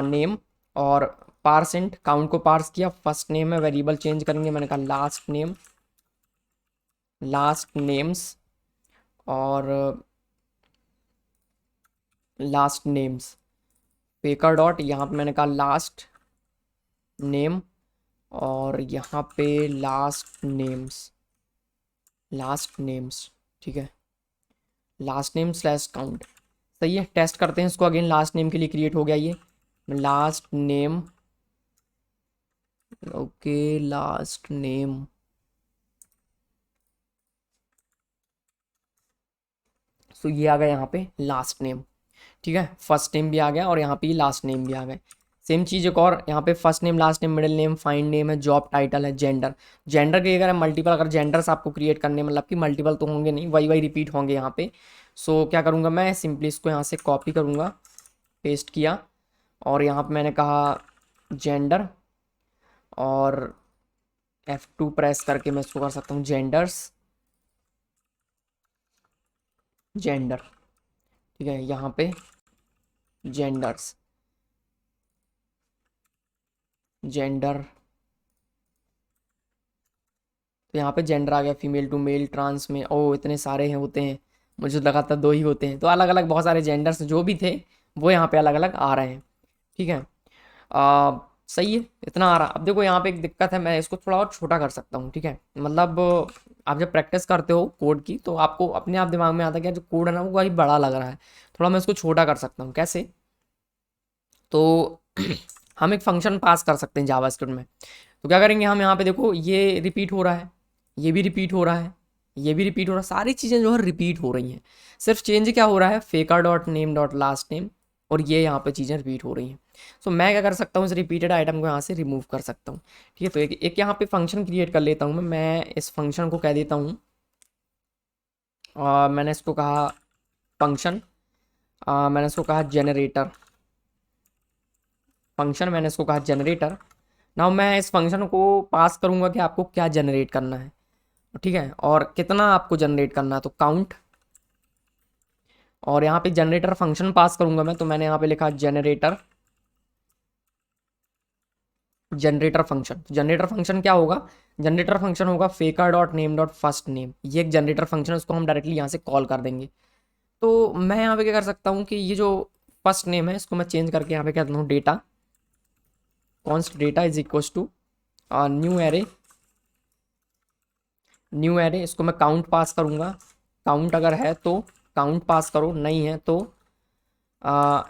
नेम, और पार्सेंट काउंट को पार्स किया, फर्स्ट नेम है, वेरिएबल चेंज करेंगे, मैंने कहा लास्ट नेम, लास्ट नेम्स, और लास्ट नेम्स, पेकर डॉट, यहाँ पे मैंने कहा लास्ट नेम, और यहाँ पे लास्ट नेम्स, लास्ट नेम्स। ठीक है, लास्ट नेम स्लैश काउंट, सही है। टेस्ट करते हैं इसको अगेन, लास्ट नेम के लिए क्रिएट हो गया ये, last name, okay last name, so ये आ गया यहाँ पे लास्ट नेम। ठीक है, फर्स्ट नेम भी आ गया और यहाँ पे लास्ट नेम भी आ गए। सेम चीज़ एक और, यहाँ पे first name, last name, middle name, find name है, जॉब टाइटल है, जेंडर, जेंडर की अगर मल्टीपल, अगर जेंडर्स आपको क्रिएट करने मतलब कि मल्टीपल तो होंगे नहीं, वही वही रिपीट होंगे यहाँ पे। सो क्या करूँगा मैं, सिंपली इसको यहाँ से कॉपी करूँगा, पेस्ट किया, और यहाँ पे मैंने कहा जेंडर, और F2 प्रेस करके मैं इसको कर सकता हूँ जेंडर्स, जेंडर। ठीक है, यहाँ पे जेंडर्स, जेंडर, तो यहाँ पे जेंडर आ गया, फीमेल टू मेल, ट्रांस में, ओ इतने सारे हैं होते हैं, मुझे लगा था दो ही होते हैं, तो अलग अलग बहुत सारे जेंडर्स जो भी थे वो यहाँ पे अलग अलग आ रहे हैं। ठीक है, सही है, इतना आ रहा। अब देखो यहाँ पे एक दिक्कत है, मैं इसको थोड़ा और छोटा कर सकता हूँ। ठीक है, मतलब आप जब प्रैक्टिस करते हो कोड की तो आपको अपने आप दिमाग में आता है कि यार जो कोड है ना वो काफ़ी बड़ा लग रहा है, थोड़ा मैं इसको छोटा कर सकता हूँ। कैसे, तो हम एक फंक्शन पास कर सकते हैं जावास्क्रिप्ट में। तो क्या करेंगे हम, यहाँ पे देखो ये रिपीट हो रहा है, ये भी रिपीट हो रहा है, ये भी रिपीट हो रहा है, सारी चीज़ें जो है रिपीट हो रही हैं। सिर्फ चेंज क्या हो रहा है, फेकर dot name dot last name, और ये यहाँ पे चीज़ें रिपीट हो रही हैं। सो मैं क्या कर सकता हूँ, इस रिपीटेड आइटम को यहाँ से रिमूव कर सकता हूँ। ठीक है, तो एक यहाँ पे फंक्शन क्रिएट कर लेता हूँ मैं इस फंक्शन को कह देता हूँ, मैंने इसको कहा फंक्शन, मैंने इसको कहा जनरेटर फंक्शन, मैंने इसको कहा जनरेटर। नाउ मैं इस फंक्शन को पास करूँगा कि आपको क्या जनरेट करना है, ठीक है, और कितना आपको जनरेट करना है, तो काउंट। और यहाँ पे जनरेटर फंक्शन पास करूँगा मैं, तो मैंने यहाँ पे लिखा जनरेटर फंक्शन। जनरेटर फंक्शन क्या होगा, जनरेटर फंक्शन होगा फेकर dot name dot first name. ये एक जनरेटर फंक्शन है, उसको हम डायरेक्टली यहाँ से कॉल कर देंगे। तो मैं यहाँ पे क्या कर सकता हूँ कि ये जो फर्स्ट नेम है इसको मैं चेंज करके यहाँ पे क्या करता हूँ, data const data is equals to new array, इसको मैं काउंट पास करूँगा। काउंट अगर है तो काउंट पास करो, नहीं है तो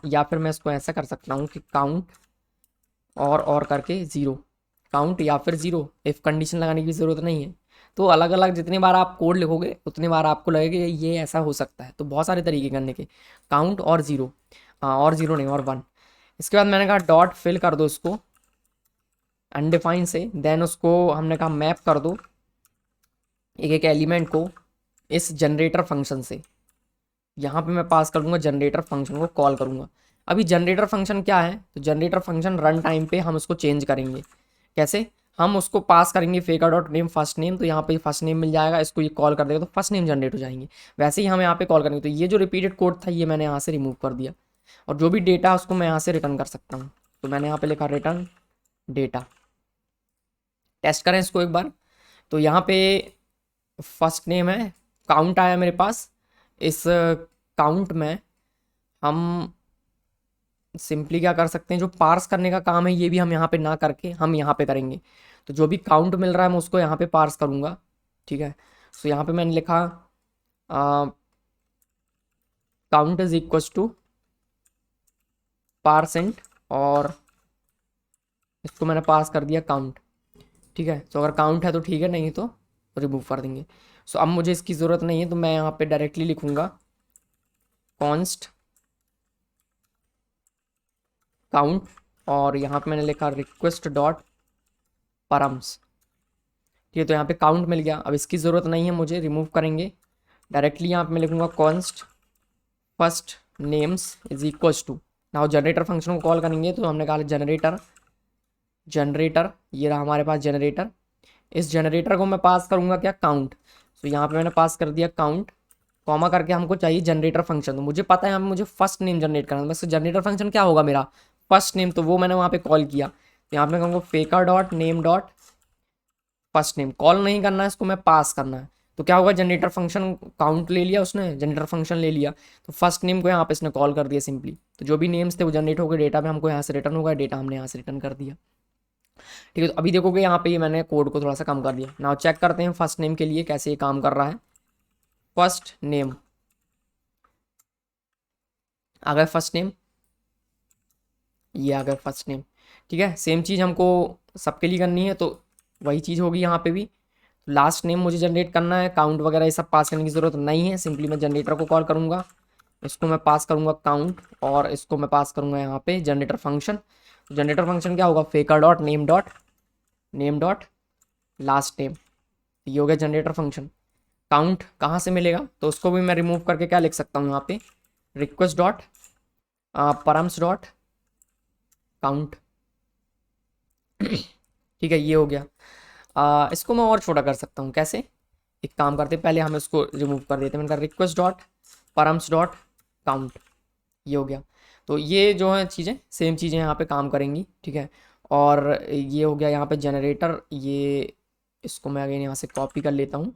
या फिर मैं इसको ऐसा कर सकता हूँ कि काउंट और करके ज़ीरो, काउंट या फिर ज़ीरो। इफ़ कंडीशन लगाने की ज़रूरत नहीं है। तो अलग अलग जितनी बार आप कोड लिखोगे उतनी बार आपको लगेगा कि ये ऐसा हो सकता है। तो बहुत सारे तरीके करने के, काउंट और ज़ीरो, और ज़ीरो नहीं और वन। इसके बाद मैंने कहा डॉट फिल कर दो इसको अनडिफाइन से, देन उसको हमने कहा मैप कर दो एक एक एलिमेंट को इस जनरेटर फंक्शन से। यहाँ पे मैं पास कर दूंगा जनरेटर फंक्शन को कॉल करूँगा। अभी जनरेटर फंक्शन क्या है, तो जनरेटर फंक्शन रन टाइम पे हम उसको चेंज करेंगे। कैसे, हम उसको पास करेंगे फेकर डॉट नेम फर्स्ट नेम, तो यहाँ पे फर्स्ट नेम मिल जाएगा, इसको ये कॉल कर देगा तो फर्स्ट नेम जनरेट हो जाएंगे। वैसे ही हम यहाँ पे कॉल करेंगे, तो ये जो रिपीटेड कोड था ये मैंने यहाँ से रिमूव कर दिया, और जो भी डेटा है उसको मैं यहाँ से रिटर्न कर सकता हूँ। तो मैंने यहाँ पे लिखा रिटर्न डेटा। टेस्ट करें इसको एक बार, तो यहाँ पे फर्स्ट नेम है, काउंट आया मेरे पास। इस काउंट में हम सिंपली क्या कर सकते हैं, जो पार्स करने का काम है ये भी हम यहाँ पे ना करके हम यहाँ पे करेंगे। तो जो भी काउंट मिल रहा है मैं उसको यहाँ पे पार्स करूँगा, ठीक है। सो यहाँ पे मैंने लिखा count is equals to parseInt, और इसको मैंने पास कर दिया काउंट, ठीक है। तो अगर काउंट है तो ठीक है, नहीं तो रिमूव कर देंगे। सो अब मुझे इसकी ज़रूरत नहीं है, तो मैं यहाँ पे डायरेक्टली लिखूँगा कॉन्स्ट काउंट, और यहाँ पे मैंने लिखा रिक्वेस्ट डॉट परम्स, ठीक है। तो यहाँ पे काउंट मिल गया, अब इसकी ज़रूरत नहीं है मुझे, रिमूव करेंगे। डायरेक्टली यहाँ पे मैं लिखूँगा const first names is equals to, now generator function को कॉल करेंगे, तो हमने कहा जनरेटर ये रहा हमारे पास जनरेटर। इस जनरेटर को मैं पास करूँगा क्या, काउंट। तो यहाँ पे मैंने पास कर दिया काउंट, कॉमा करके हमको चाहिए जनरेटर फंक्शन। तो मुझे पता है यहाँ पे मुझे फर्स्ट नेम जनरेट करना है, बस जनरेटर फंक्शन क्या होगा मेरा, फर्स्ट नेम, तो वो मैंने वहाँ पे कॉल किया। तो यहाँ पे मैं कहूँगा फेकर dot name dot first name, call नहीं करना है इसको, मैं पास करना है। तो क्या होगा, जनरेटर फंक्शन काउंट ले लिया उसने, जनरेटर फंक्शन ले लिया, तो फर्स्ट नेम को यहाँ पे इसने कॉल कर दिया सिंपली। तो जो भी नेम्स थे वो जनरेट हो गए, डेटा में हमको यहाँ से रिटर्न होगा, डेटा हमने यहाँ से रिटर्न कर दिया, ठीक है। तो अभी देखोगे यहाँ पे ये मैंने कोड को थोड़ा सा कम कर दिया। नाउ चेक करते हैं फर्स्ट नेम के लिए कैसे ये काम कर रहा है। फर्स्ट नेम आ गया, फर्स्ट नेम ये आ गया फर्स्ट नेम, ठीक है। सेम चीज़ हमको सबके लिए करनी है, तो वही चीज़ होगी यहाँ पे भी। लास्ट नेम मुझे जनरेट करना है, काउंट वगैरह ये सब पास करने की ज़रूरत नहीं है, सिंपली मैं जनरेटर को कॉल करूँगा, इसको मैं पास करूँगा काउंट, और इसको मैं पास करूँगा यहाँ पे जनरेटर फंक्शन। जनरेटर फंक्शन क्या होगा, फेकर dot name dot last name, ये हो गया जनरेटर फंक्शन। काउंट कहाँ से मिलेगा, तो उसको भी मैं रिमूव करके क्या लिख सकता हूँ यहाँ पे, request dot params dot count, ठीक है, ये हो गया। इसको मैं और छोटा कर सकता हूँ, कैसे, एक काम करते पहले हम इसको रिमूव कर देते हैं। मैंने कहा request dot params dot count, ये हो गया। तो ये जो है चीज़ें सेम चीज़ें यहाँ पे काम करेंगी, ठीक है। और ये हो गया यहाँ पे जनरेटर, ये इसको मैं अगेन यहाँ से कॉपी कर लेता हूँ,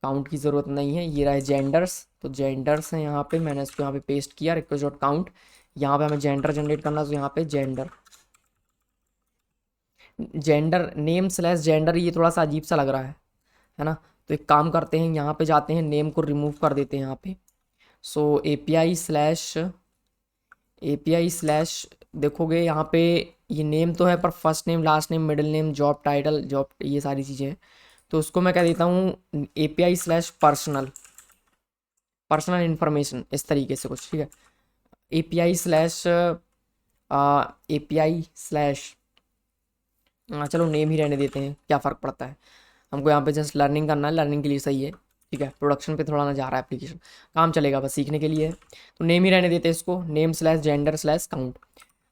काउंट की ज़रूरत नहीं है। ये रहा जेंडर्स, तो जेंडर्स हैं यहाँ पे, मैंने इसको यहाँ पे पेस्ट किया, रिक्वेस्ट डॉट काउंट। यहाँ पे हमें जेंडर जनरेट करना, तो यहाँ पे जेंडर नेम स्लैश जेंडर, ये थोड़ा सा अजीब सा लग रहा है ना। तो एक काम करते हैं, यहाँ पे जाते हैं, नेम को रिमूव कर देते हैं यहाँ पे। सो एपीआई स्लैश देखोगे यहाँ पे ये नेम तो है, पर first name last name middle name job title job, ये सारी चीज़ें हैं। तो उसको मैं कह देता हूँ API स्लैश पर्सनल इन्फॉर्मेशन, इस तरीके से कुछ, ठीक है। API स्लैश API स्लैश, चलो नेम ही रहने देते हैं, क्या फ़र्क पड़ता है, हमको यहाँ पे जस्ट लर्निंग करना है, लर्निंग के लिए सही है, ठीक है। प्रोडक्शन पे थोड़ा ना जा रहा है एप्लीकेशन, काम चलेगा, बस सीखने के लिए है। तो नेम ही रहने देते हैं इसको, name slash gender slash count.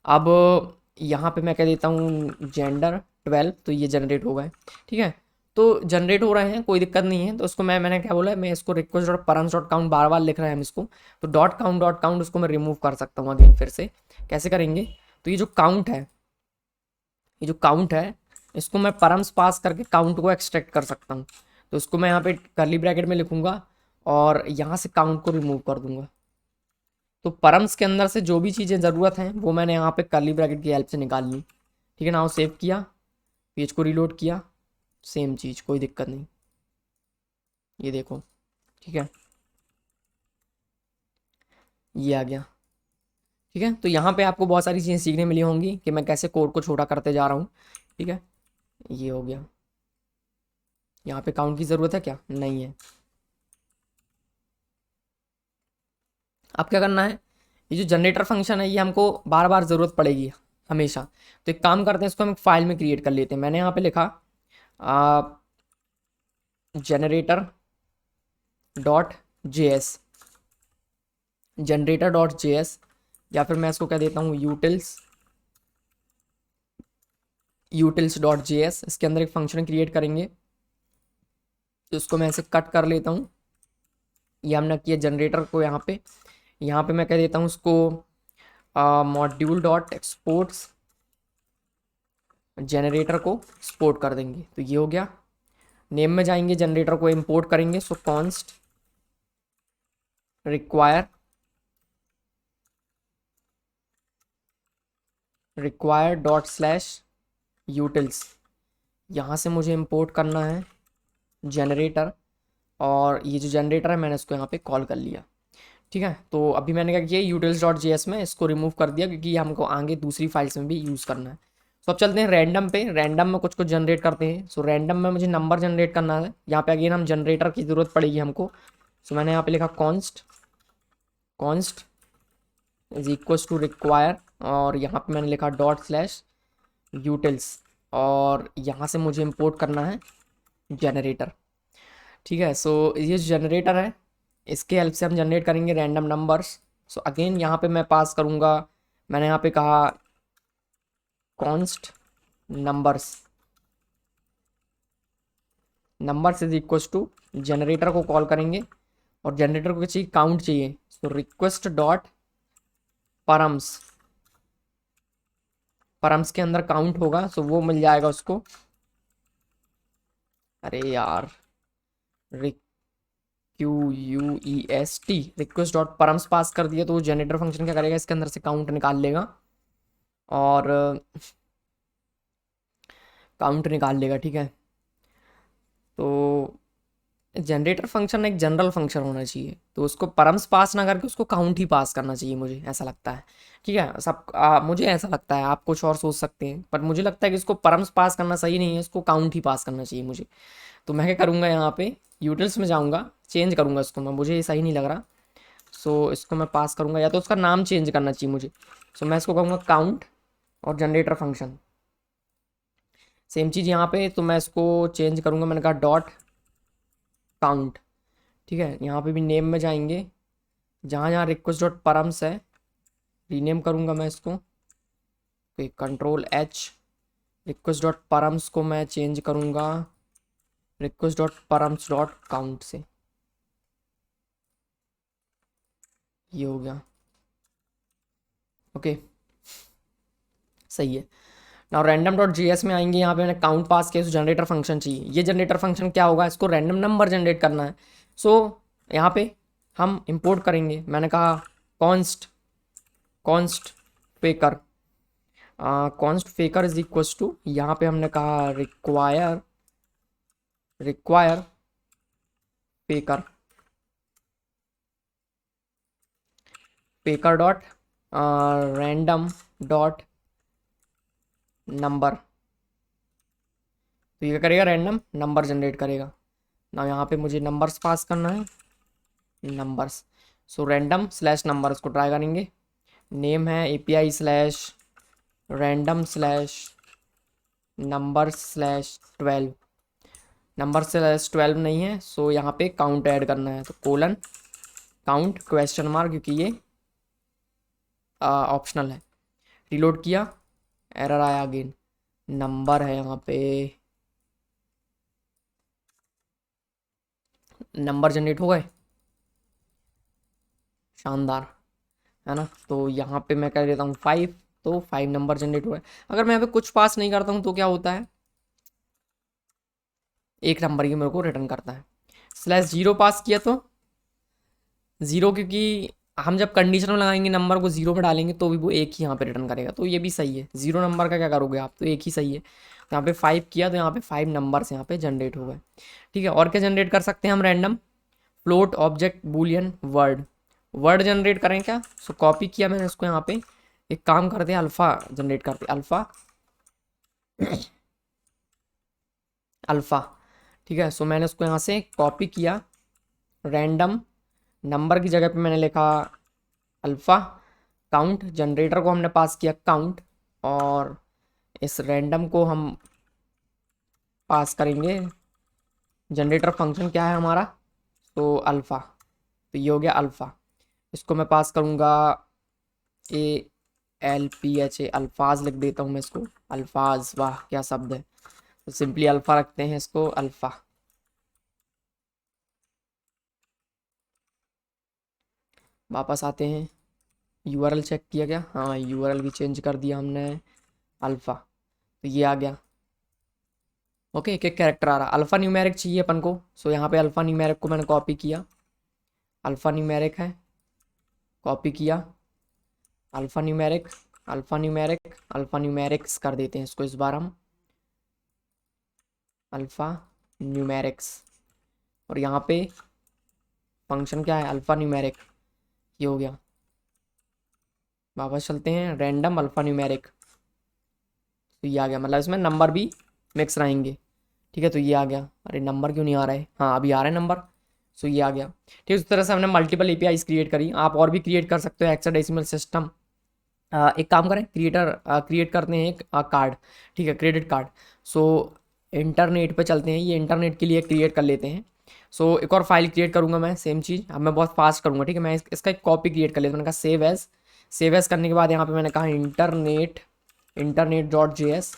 अब यहाँ पे मैं कह देता हूँ जेंडर 12, तो ये जनरेट हो गए, ठीक है। तो जनरेट हो रहे हैं, कोई दिक्कत नहीं है। तो उसको मैंने क्या बोला, मैं इसको request dot params dot count बार बार लिख रहे हैं हम इसको, तो डॉट काउंट उसको मैं रिमूव कर सकता हूँ अगेन फिर से। कैसे करेंगे, तो ये जो काउंट है इसको मैं परम्स पास करके काउंट को एक्सट्रैक्ट कर सकता हूँ। तो उसको मैं यहाँ पे कर्ली ब्रैकेट में लिखूंगा और यहाँ से काउंट को रिमूव कर दूंगा। तो परम्स के अंदर से जो भी चीज़ें ज़रूरत हैं वो मैंने यहाँ पे कर्ली ब्रैकेट की हेल्प से निकाल ली, ठीक है ना। वो सेव किया, पेज को रीलोड किया, सेम चीज़, कोई दिक्कत नहीं, ये देखो, ठीक है, ये आ गया, ठीक है। तो यहाँ पे आपको बहुत सारी चीज़ें सीखने मिली होंगी कि मैं कैसे कोड को छोटा करते जा रहा हूँ, ठीक है। ये हो गया, यहाँ पे काउंट की ज़रूरत है क्या, नहीं है। अब क्या करना है, ये जो जनरेटर फंक्शन है ये हमको बार बार ज़रूरत पड़ेगी हमेशा। तो एक काम करते हैं, इसको हम एक फाइल में क्रिएट कर लेते हैं। मैंने यहाँ पे लिखा generator dot JS, generator dot JS, या फिर मैं इसको कह देता हूँ यूटिल्स डॉट JS। इसके अंदर एक फंक्शन क्रिएट करेंगे, तो उसको मैं ऐसे कट कर लेता हूँ। ये हमने किया जनरेटर को, यहाँ पे मैं कह देता हूँ उसको मॉड्यूल डॉट एक्सपोर्ट्स, जनरेटर को एक्सपोर्ट कर देंगे, तो ये हो गया। नेम में जाएंगे, जनरेटर को इंपोर्ट करेंगे, so const require dot slash utils, यहाँ से मुझे इंपोर्ट करना है जनरेटर, और ये जो जनरेटर है मैंने इसको यहाँ पे कॉल कर लिया, ठीक है। तो अभी मैंने क्या किया, यूटिल्स डॉट JS में इसको रिमूव कर दिया क्योंकि हमको आगे दूसरी फाइल्स में भी यूज़ करना है। तो अब चलते हैं रैंडम पे, रैंडम में कुछ कुछ जनरेट करते हैं। सो रैंडम में मुझे नंबर जनरेट करना है, यहाँ पे अगेन हम जनरेटर की ज़रूरत पड़ेगी हमको। सो मैंने यहाँ पे लिखा const is equals to require, और यहाँ पे मैंने लिखा डॉट स्लैश यूटिल्स, और यहाँ से मुझे इंपोर्ट करना है जनरेटर, ठीक है। सो ये जनरेटर है, इसके हेल्प से हम जनरेट करेंगे रैंडम नंबर्स। सो अगेन यहाँ पे मैं पास करूँगा, मैंने यहाँ पे कहा const numbers is equals to, generator को कॉल करेंगे और जनरेटर को चाहिए काउंट चाहिए, so request dot params, params के अंदर काउंट होगा, सो वो मिल जाएगा उसको। अरे यार, QUEST, रिक्वेस्ट डॉट परम्स पास कर दिया, तो वो जनरेटर फंक्शन क्या करेगा, इसके अंदर से काउंट निकाल लेगा और काउंट निकाल लेगा, ठीक है। तो जनरेटर फंक्शन एक जनरल फंक्शन होना चाहिए, तो उसको परम्स पास ना करके उसको काउंट ही पास करना चाहिए, मुझे ऐसा लगता है, ठीक है। मुझे ऐसा लगता है, आप कुछ और सोच सकते हैं, पर मुझे लगता है कि इसको परम्स पास करना सही नहीं है, इसको काउंट ही पास करना चाहिए मुझे। तो मैं क्या करूँगा, यहाँ पे यूटिल्स में जाऊँगा, चेंज करूँगा इसको मैं, मुझे ये सही नहीं लग रहा। सो इसको मैं पास करूँगा, या तो उसका नाम चेंज करना चाहिए मुझे। सो मैं इसको कहूँगा काउंट और जनरेटर फंक्शन, सेम चीज़ यहाँ पे, तो मैं इसको चेंज करूँगा, मैंने कहा डॉट काउंट, ठीक है। यहाँ पे भी नेम में जाएंगे, जहाँ जहाँ रिक्वेस्ट डॉट परम्स है रीनेम करूँगा मैं इसको, Ctrl+H, रिक्वेस्ट डॉट परम्स को मैं चेंज करूँगा request dot params dot count से, ये हो गया, ओके, सही है। नाउ रैंडम डॉट JS में आएंगे, यहाँ पे मैंने काउंट पास किया, जनरेटर फंक्शन चाहिए। ये जनरेटर फंक्शन क्या होगा, इसको रैंडम नंबर जनरेट करना है। सो यहाँ पे हम इंपोर्ट करेंगे, मैंने कहा const const faker, const faker is equals to, यहाँ पे हमने कहा require faker, faker dot random dot number, तो ये क्या करेगा, रैंडम नंबर जनरेट करेगा। ना यहाँ पे मुझे नंबर्स पास करना है, numbers. So random slash numbers को ट्राई करेंगे। नेम है API slash random slash number slash 12। Number slash 12 नहीं है, सो यहाँ पे काउंट ऐड करना है, तो कोलन काउंट क्वेश्चन मार्क, क्योंकि ये ऑप्शनल है। रिलोड किया, एरर आया अगेन। नंबर है यहाँ पे, नंबर जनरेट हो गए, शानदार, है ना। तो यहाँ पे मैं कर देता हूँ 5, तो 5 नंबर जनरेट हुए। अगर मैं यहाँ पे कुछ पास नहीं करता हूँ तो क्या होता है, एक नंबर ही मेरे को रिटर्न करता है। स्लैश 0 पास किया तो 0, क्योंकि हम जब कंडीशन में लगाएंगे नंबर को 0 में डालेंगे तो भी वो एक ही यहाँ पे रिटर्न करेगा, तो ये भी सही है। 0 नंबर का क्या करोगे आप, तो एक ही सही है। तो यहाँ पे 5 किया तो यहाँ पे 5 नंबर्स यहाँ पे जनरेट हो गए। ठीक है, और क्या जनरेट कर सकते हैं हम, random float object Boolean word. Word generate करें क्या, सो कॉपी किया मैंने इसको, यहाँ पे एक काम करते हैं, अल्फ़ा जनरेट करते हैं, अल्फ़ा अल्फ़ा। ठीक है, सो मैंने उसको यहाँ से कॉपी किया, रैंडम नंबर की जगह पे मैंने लिखा अल्फ़ा। काउंट जनरेटर को हमने पास किया काउंट, और इस रैंडम को हम पास करेंगे, जनरेटर फंक्शन क्या है हमारा, तो अल्फ़ा। तो ये हो गया अल्फ़ा। इसको मैं पास करूँगा ALPHA, अल्फाज लिख देता हूँ मैं इसको, अल्फाज, वाह क्या शब्द है। तो सिंपली अल्फ़ा रखते हैं इसको, अल्फ़ा। वापस आते हैं, URL चेक किया क्या, हाँ URL भी चेंज कर दिया हमने, अल्फ़ा। तो ये आ गया। ओके, एक एक कैरेक्टर आ रहा, अल्फ़ा न्यूमेरिक चाहिए अपन को, सो यहाँ पे अल्फ़ा न्यूमेरिक को मैंने कॉपी किया, अल्फ़ा न्यूमेरिक है, कॉपी किया, alpha numeric, alpha numeric, alpha numerics कर देते हैं इसको इस बार हम, अल्फ़ा न्यूमेरिक्स। और यहाँ पे फंक्शन क्या है, अल्फ़ा न्यूमेरिक, ये हो गया। वापस चलते हैं, रैंडम अल्फ़ा न्यूमेरिक, तो ये आ गया, मतलब इसमें नंबर भी मिक्स रहेंगे। ठीक है, तो ये आ गया। अरे नंबर क्यों नहीं आ रहा है, हाँ अभी आ रहा है नंबर, सो ये आ गया। ठीक है, उस तरह से हमने मल्टीपल APIs क्रिएट करी, आप और भी क्रिएट कर सकते हो हेक्साडेसिमल सिस्टम। एक काम करें, क्रिएट करते हैं एक कार्ड। ठीक है, क्रेडिट कार्ड। सो इंटरनेट पे चलते हैं, ये इंटरनेट के लिए क्रिएट कर लेते हैं। सो एक और फाइल क्रिएट करूँगा मैं, सेम चीज़, अब मैं बहुत फास्ट करूँगा। ठीक है, मैं इसका एक कॉपी क्रिएट कर लेता हूँ, मैंने कहा सेव एज करने के बाद यहाँ पे मैंने कहा इंटरनेट.js,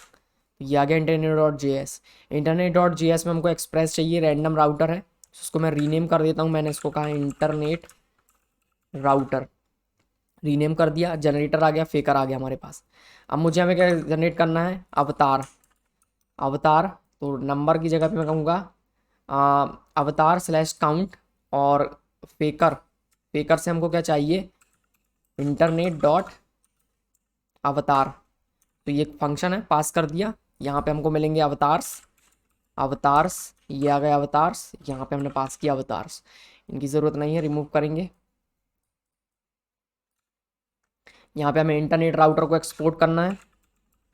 ये आ गया इंटरनेट.js। इंटरनेट.js में हमको एक्सप्रेस चाहिए, रैंडम राउटर है, उसको मैं रीनेम कर देता हूँ, मैंने इसको कहा इंटरनेट राउटर, रीनेम कर दिया। जनरेटर आ गया, फेकर आ गया हमारे पास। अब मुझे हमें क्या जनरेट करना है, अवतार, अवतार। तो नंबर की जगह पे मैं कहूँगा अवतार स्लैश काउंट, और फेकर, फेकर से हमको क्या चाहिए, इंटरनेट डॉट अवतार। तो ये फंक्शन है, पास कर दिया। यहाँ पे हमको मिलेंगे अवतार्स, अवतार्स, ये आ गए अवतार्स, यहाँ पे हमने पास किया अवतार्स, इनकी ज़रूरत नहीं है, रिमूव करेंगे। यहाँ पे हमें इंटरनेट राउटर को एक्सपोर्ट करना है,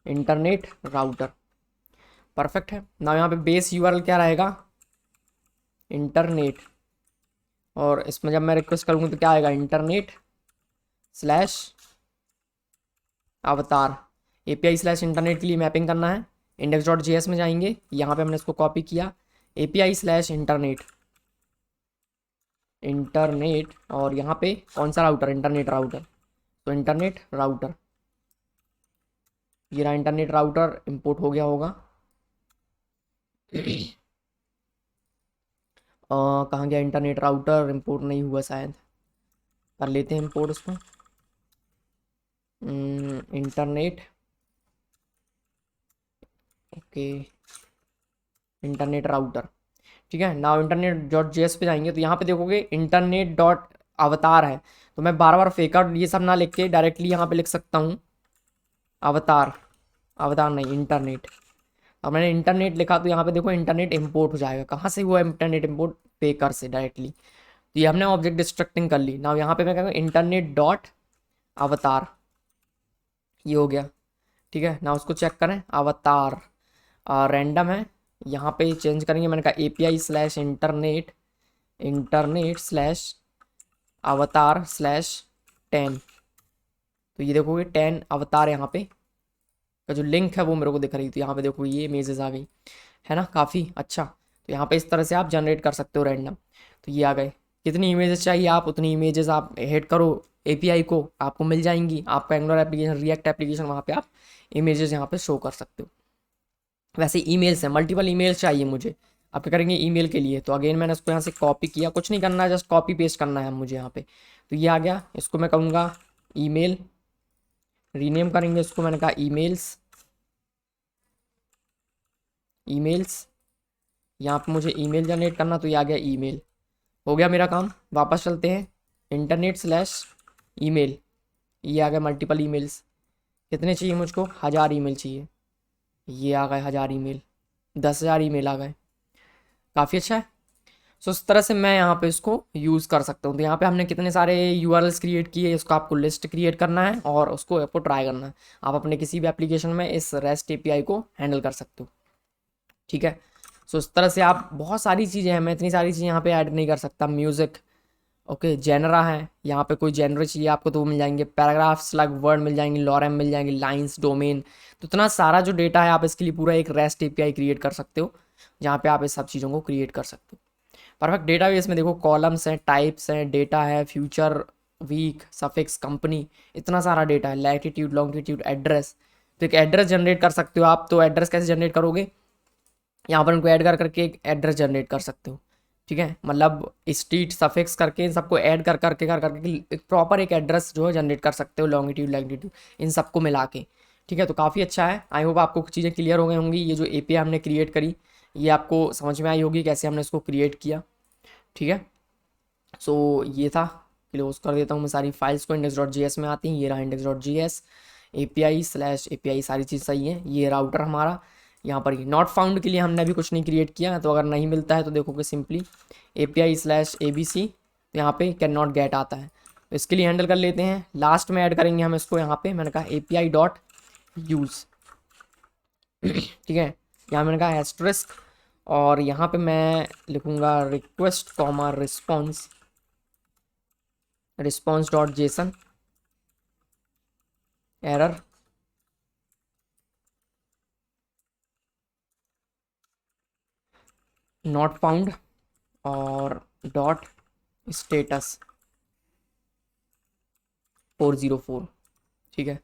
इंटरनेट राउटर, परफेक्ट है ना। यहाँ पे बेस URL क्या रहेगा, इंटरनेट, और इसमें जब मैं रिक्वेस्ट करूँगा तो क्या आएगा, इंटरनेट स्लैश अवतार। API स्लैश इंटरनेट के लिए मैपिंग करना है, index.js में जाएंगे, यहाँ पे हमने इसको कॉपी किया, API स्लैश इंटरनेट, इंटरनेट, और यहाँ पे कौन सा राउटर, इंटरनेट राउटर, तो इंटरनेट राउटर, ये रहा इंटरनेट राउटर, इंपोर्ट हो गया होगा। कहाँ गया इंटरनेट राउटर, इंपोर्ट नहीं हुआ शायद, कर लेते हैं इंपोर्ट उसको, इंटरनेट, ओके, इंटरनेट राउटर। ठीक है, नाउ इंटरनेट डॉट जेएस पे जाएंगे तो यहाँ पे देखोगे इंटरनेट डॉट अवतार है, तो मैं बार बार फेकर ये सब ना लिख के डायरेक्टली यहाँ पे लिख सकता हूँ अवतार, अवतार नहीं इंटरनेट। अब मैंने इंटरनेट लिखा तो यहाँ पे देखो इंटरनेट इंपोर्ट हो जाएगा, कहाँ से हुआ इंटरनेट इंपोर्ट, फेकर से डायरेक्टली। तो ये हमने ऑब्जेक्ट डिस्ट्रक्टिंग कर ली। नाउ यहाँ पे मैं कहूँगा इंटरनेट डॉट अवतार, ये हो गया। ठीक है ना, उसको चेक करें, अवतार रैंडम है, यहाँ पे चेंज करेंगे, मैंने कहा API स्लैश इंटरनेट स्लैश अवतार स्लैश 10। तो ये देखोगे 10 अवतार यहाँ पे का जो लिंक है वो मेरे को दिख रही थी। यहाँ पे देखो ये इमेजेस आ गई है ना, काफ़ी अच्छा। तो यहाँ पे इस तरह से आप जनरेट कर सकते हो रैंडम। तो ये आ गए, कितनी इमेजेस चाहिए आप उतनी इमेजेस आप हेड करो API को, आपको मिल जाएंगी। आपका एंगुलर एप्लीकेशन, रिएक्ट एप्लीकेशन, वहाँ पे आप इमेजेस यहाँ पे शो कर सकते हो। वैसे ईमेल्स हैं, मल्टीपल ईमेल्स चाहिए मुझे। आप क्या करेंगे ईमेल के लिए, तो अगेन मैंने इसको यहाँ से कॉपी किया, कुछ नहीं करना है, जस्ट कॉपी पेस्ट करना है मुझे यहाँ पे। तो ये आ गया, इसको मैं कहूँगा ईमेल, रीनेम करेंगे इसको, मैंने कहा ईमेल्स। यहाँ पे मुझे ईमेल जनरेट करना, तो ये आ गया ईमेल। हो गया मेरा काम। वापस चलते हैं, इंटरनेट स्लैश ईमेल, ये आ गए मल्टीपल ईमेल्स। कितने चाहिए मुझको, 1000 ईमेल चाहिए। ये आ गए 1000 ईमेल, 10,000 ईमेल आ गए, काफ़ी अच्छा है। सो इस तरह से मैं यहाँ पे इसको यूज़ कर सकता हूँ। तो यहाँ पे हमने कितने सारे URLs क्रिएट किए, इसको आपको लिस्ट क्रिएट करना है और उसको आपको ट्राई करना है। आप अपने किसी भी एप्लीकेशन में इस REST API को हैंडल कर सकते हो, ठीक है। सो इस तरह से आप, बहुत सारी चीज़ें हैं, मैं इतनी सारी चीज़ें यहाँ पे ऐड नहीं कर सकता। म्यूज़िक, ओके, जेनरा है, यहाँ पे कोई जेनर चाहिए आपको तो वो मिल जाएंगे। पैराग्राफ्स लाइक वर्ड मिल जाएंगे, लॉरेम मिल जाएंगे, लाइंस, डोमेन। तो इतना सारा जो डेटा है, आप इसके लिए पूरा एक REST API क्रिएट कर सकते हो, जहाँ पे आप इस सब चीज़ों को क्रिएट कर सकते हो। परफेक्ट। डेटाबेस में देखो कॉलम्स हैं, टाइप्स हैं, डेटा है, फ्यूचर, वीक, सफिक्स, कंपनी, इतना सारा डेटा है, लैटिट्यूड, लॉन्गिट्यूड, एड्रेस। तो एक एड्रेस जनरेट कर सकते हो आप। तो एड्रेस कैसे जनरेट करोगे, यहाँ पर उनको ऐड कर करके एक एड्रेस जनरेट कर सकते हो, ठीक है। मतलब स्ट्रीट, सफिक्स करके इन सबको ऐड कर करके एक प्रॉपर एक एड्रेस जो है जनरेट कर सकते हो, लॉन्गिट्यूड, लैटिट्यूड, इन सबको मिला के, ठीक है। तो काफ़ी अच्छा है। आई होप आपको चीज़ें क्लियर हो गई होंगी। ये जो API हमने क्रिएट करी, ये आपको समझ में आई होगी कैसे हमने इसको क्रिएट किया, ठीक है। सो ये था, क्लोज कर देता हूँ मैं सारी फाइल्स को। index.js में आती हैं, ये रहा index.js, API स्लैश API, सारी चीज़ सही है। ये राउटर हमारा, यहाँ पर ये नॉट फाउंड के लिए हमने अभी कुछ नहीं क्रिएट किया, तो अगर नहीं मिलता है तो देखोगे सिंपली API स्लैश ABC, तो यहाँ पे कैन नॉट गेट आता है। तो इसके लिए हैंडल कर लेते हैं, लास्ट में ऐड करेंगे हम इसको। यहाँ पे मैंने कहा API डॉट यूज़, ठीक है। यहाँ मैंने कहा एस्ट्रिस्क, और यहाँ पे मैं लिखूँगा request comma response dot Jason error, not found, और डॉट स्टेटस 404, ठीक है।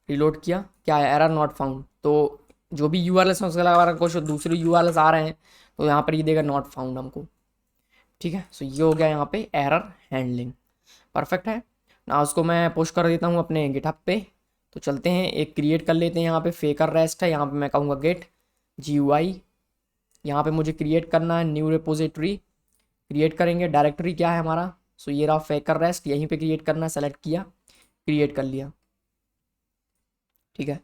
रिलोड किया, क्या है, एरर नॉट फाउंड। तो जो भी URLs हैं उसके अलावा कुछ दूसरे URLs आ रहे हैं, तो यहाँ पर ये देगा नॉट फाउंड हमको, ठीक है। सो ये हो गया यहाँ पे एरर हैंडलिंग, परफेक्ट है ना। उसको मैं पुश कर देता हूँ अपने गिटहब पे। तो चलते हैं, एक क्रिएट कर लेते हैं। यहाँ पे फेकर रेस्ट है, यहाँ पे मैं कहूँगा गेट GUI। यहाँ पे मुझे क्रिएट करना है न्यू रिपोजिटरी, क्रिएट करेंगे। डायरेक्टरी क्या है हमारा, सो ये रहा फेकर रेस्ट, यहीं पे क्रिएट करना है। सेलेक्ट किया, क्रिएट कर लिया, ठीक है।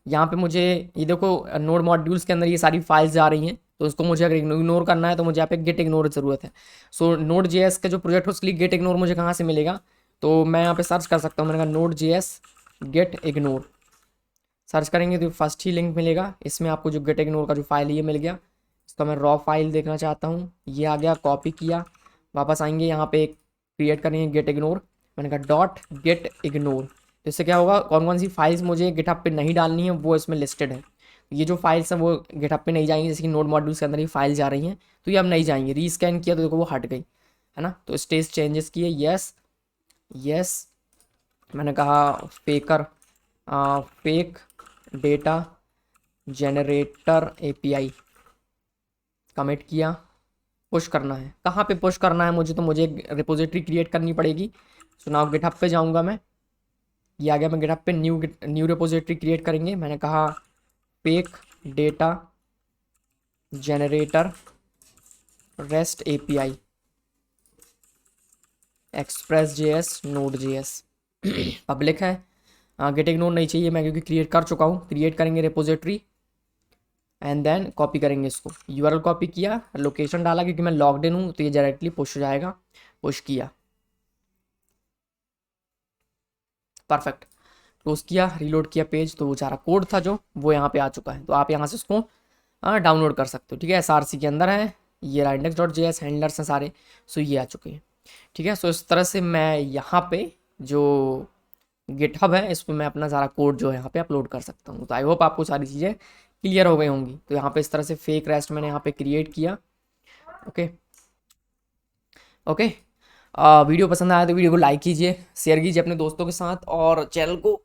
यहाँ पे मुझे ये देखो नोड मॉड्यूल्स के अंदर ये सारी फाइल्स जा रही हैं, तो उसको मुझे अगर इग्नोर करना है तो मुझे यहाँ पे गेट इग्नोर की ज़रूरत है। सो नोड JS का जो प्रोजेक्ट है उसके लिए गेट इग्नोर मुझे कहाँ से मिलेगा, तो मैं यहाँ पे सर्च कर सकता हूँ। मैंने कहा node JS gitignore, search करेंगे तो फर्स्ट ही लिंक मिलेगा। इसमें आपको जो गेट इग्नोर का जो फाइल है ये मिल गया। इसका मैं रॉ फाइल देखना चाहता हूँ, ये आ गया, कॉपी किया, वापस आएंगे यहाँ पे क्रिएट करेंगे गेट इग्नोर। मैंने कहा डॉट गेट इग्नोर, तो इससे क्या होगा, कौन कौन सी फाइल्स मुझे गिटहब पे नहीं डालनी है वो इसमें लिस्टेड है। ये जो फाइल्स हैं वो गिटहब पे नहीं जाएंगी, जैसे कि नोड मॉड्यूल्स के अंदर ये फाइल जा रही हैं, तो ये अब नहीं जाएंगी। रीस्कैन किया तो देखो वो हट गई, है ना। तो स्टेज चेंजेस किए, यस यस। मैंने कहा फेकर fake data generator API, commit किया, पुश करना है। कहाँ पे पुश करना है मुझे, तो मुझे एक रिपोजिटरी क्रिएट करनी पड़ेगी। सो नाउ गिटहब पे जाऊँगा मैं, ये आ गया। मैं गिटहब पे न्यू रिपोजिटरी क्रिएट करेंगे। मैंने कहा fake data generator REST API Express.js Node.js public है, गेट इग्नोर नहीं चाहिए मैं क्योंकि क्रिएट कर चुका हूँ। क्रिएट करेंगे रिपोजिटरी एंड देन कॉपी करेंगे इसको। URL कॉपी किया, लोकेशन डाला क्योंकि मैं लॉग्ड इन हूँ, तो ये डायरेक्टली पुश हो जाएगा। पुश किया, परफेक्ट। क्लोज किया, रीलोड किया पेज, तो वो सारा कोड था जो वो यहाँ पे आ चुका है। तो आप यहाँ से उसको डाउनलोड कर सकते हो। ठीक है, SRC के अंदर है, ये रहा index.js हैंडलर्स हैं सारे। सो ये आ चुके हैं। ठीक है, सो इस तरह से मैं यहाँ पे जो गिटहब है इस पर मैं अपना सारा कोड जो है यहाँ पे अपलोड कर सकता हूँ। तो आई होप आपको सारी चीज़ें क्लियर हो गई होंगी। तो यहाँ पे इस तरह से फेक रेस्ट मैंने यहाँ पे क्रिएट किया। ओके ओके, वीडियो पसंद आया तो वीडियो को लाइक कीजिए, शेयर कीजिए अपने दोस्तों के साथ, और चैनल को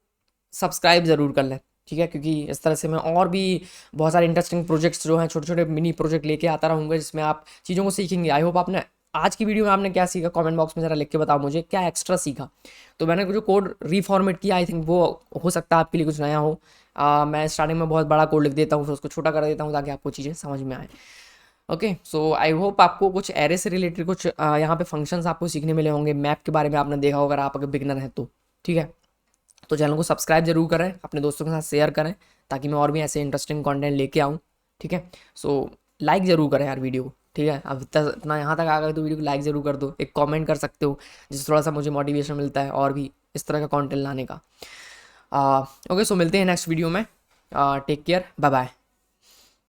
सब्सक्राइब ज़रूर कर लें। ठीक है, क्योंकि इस तरह से मैं और भी बहुत सारे इंटरेस्टिंग प्रोजेक्ट्स जो हैं, छोटे छोटे मिनी प्रोजेक्ट लेके आता रहूँगा, जिसमें आप चीज़ों को सीखेंगे। आई होप आपने आज की वीडियो में आपने क्या सीखा, कमेंट बॉक्स में ज़रा लिख के बताओ मुझे क्या एक्स्ट्रा सीखा। तो मैंने जो कोड रीफॉर्मेट किया, आई थिंक वो हो सकता है आपके लिए कुछ नया हो। मैं स्टार्टिंग में बहुत बड़ा कोड लिख देता हूँ, फिर उसको छोटा कर देता हूँ ताकि आपको चीज़ें समझ में आए। ओके, सो आई होप आपको कुछ एरे से रिलेटेड कुछ यहाँ पे फंक्शंस आपको सीखने मिले होंगे। मैप के बारे में आपने देखा होगा, अगर आप अगर बिगनर हैं तो। ठीक है, तो चैनल को सब्सक्राइब जरूर करें, अपने दोस्तों के साथ शेयर करें, ताकि मैं और भी ऐसे इंटरेस्टिंग कंटेंट लेके आऊँ। ठीक है, सो लाइक ज़रूर करें यार वीडियो को। ठीक है, अब इतना यहाँ तक आ गए तो वीडियो को लाइक ज़रूर कर दो, एक कमेंट कर सकते हो, जिससे थोड़ा सा मुझे मोटिवेशन मिलता है और भी इस तरह का कंटेंट लाने का। ओके, सो मिलते हैं नेक्स्ट वीडियो में। Take care, bye bye.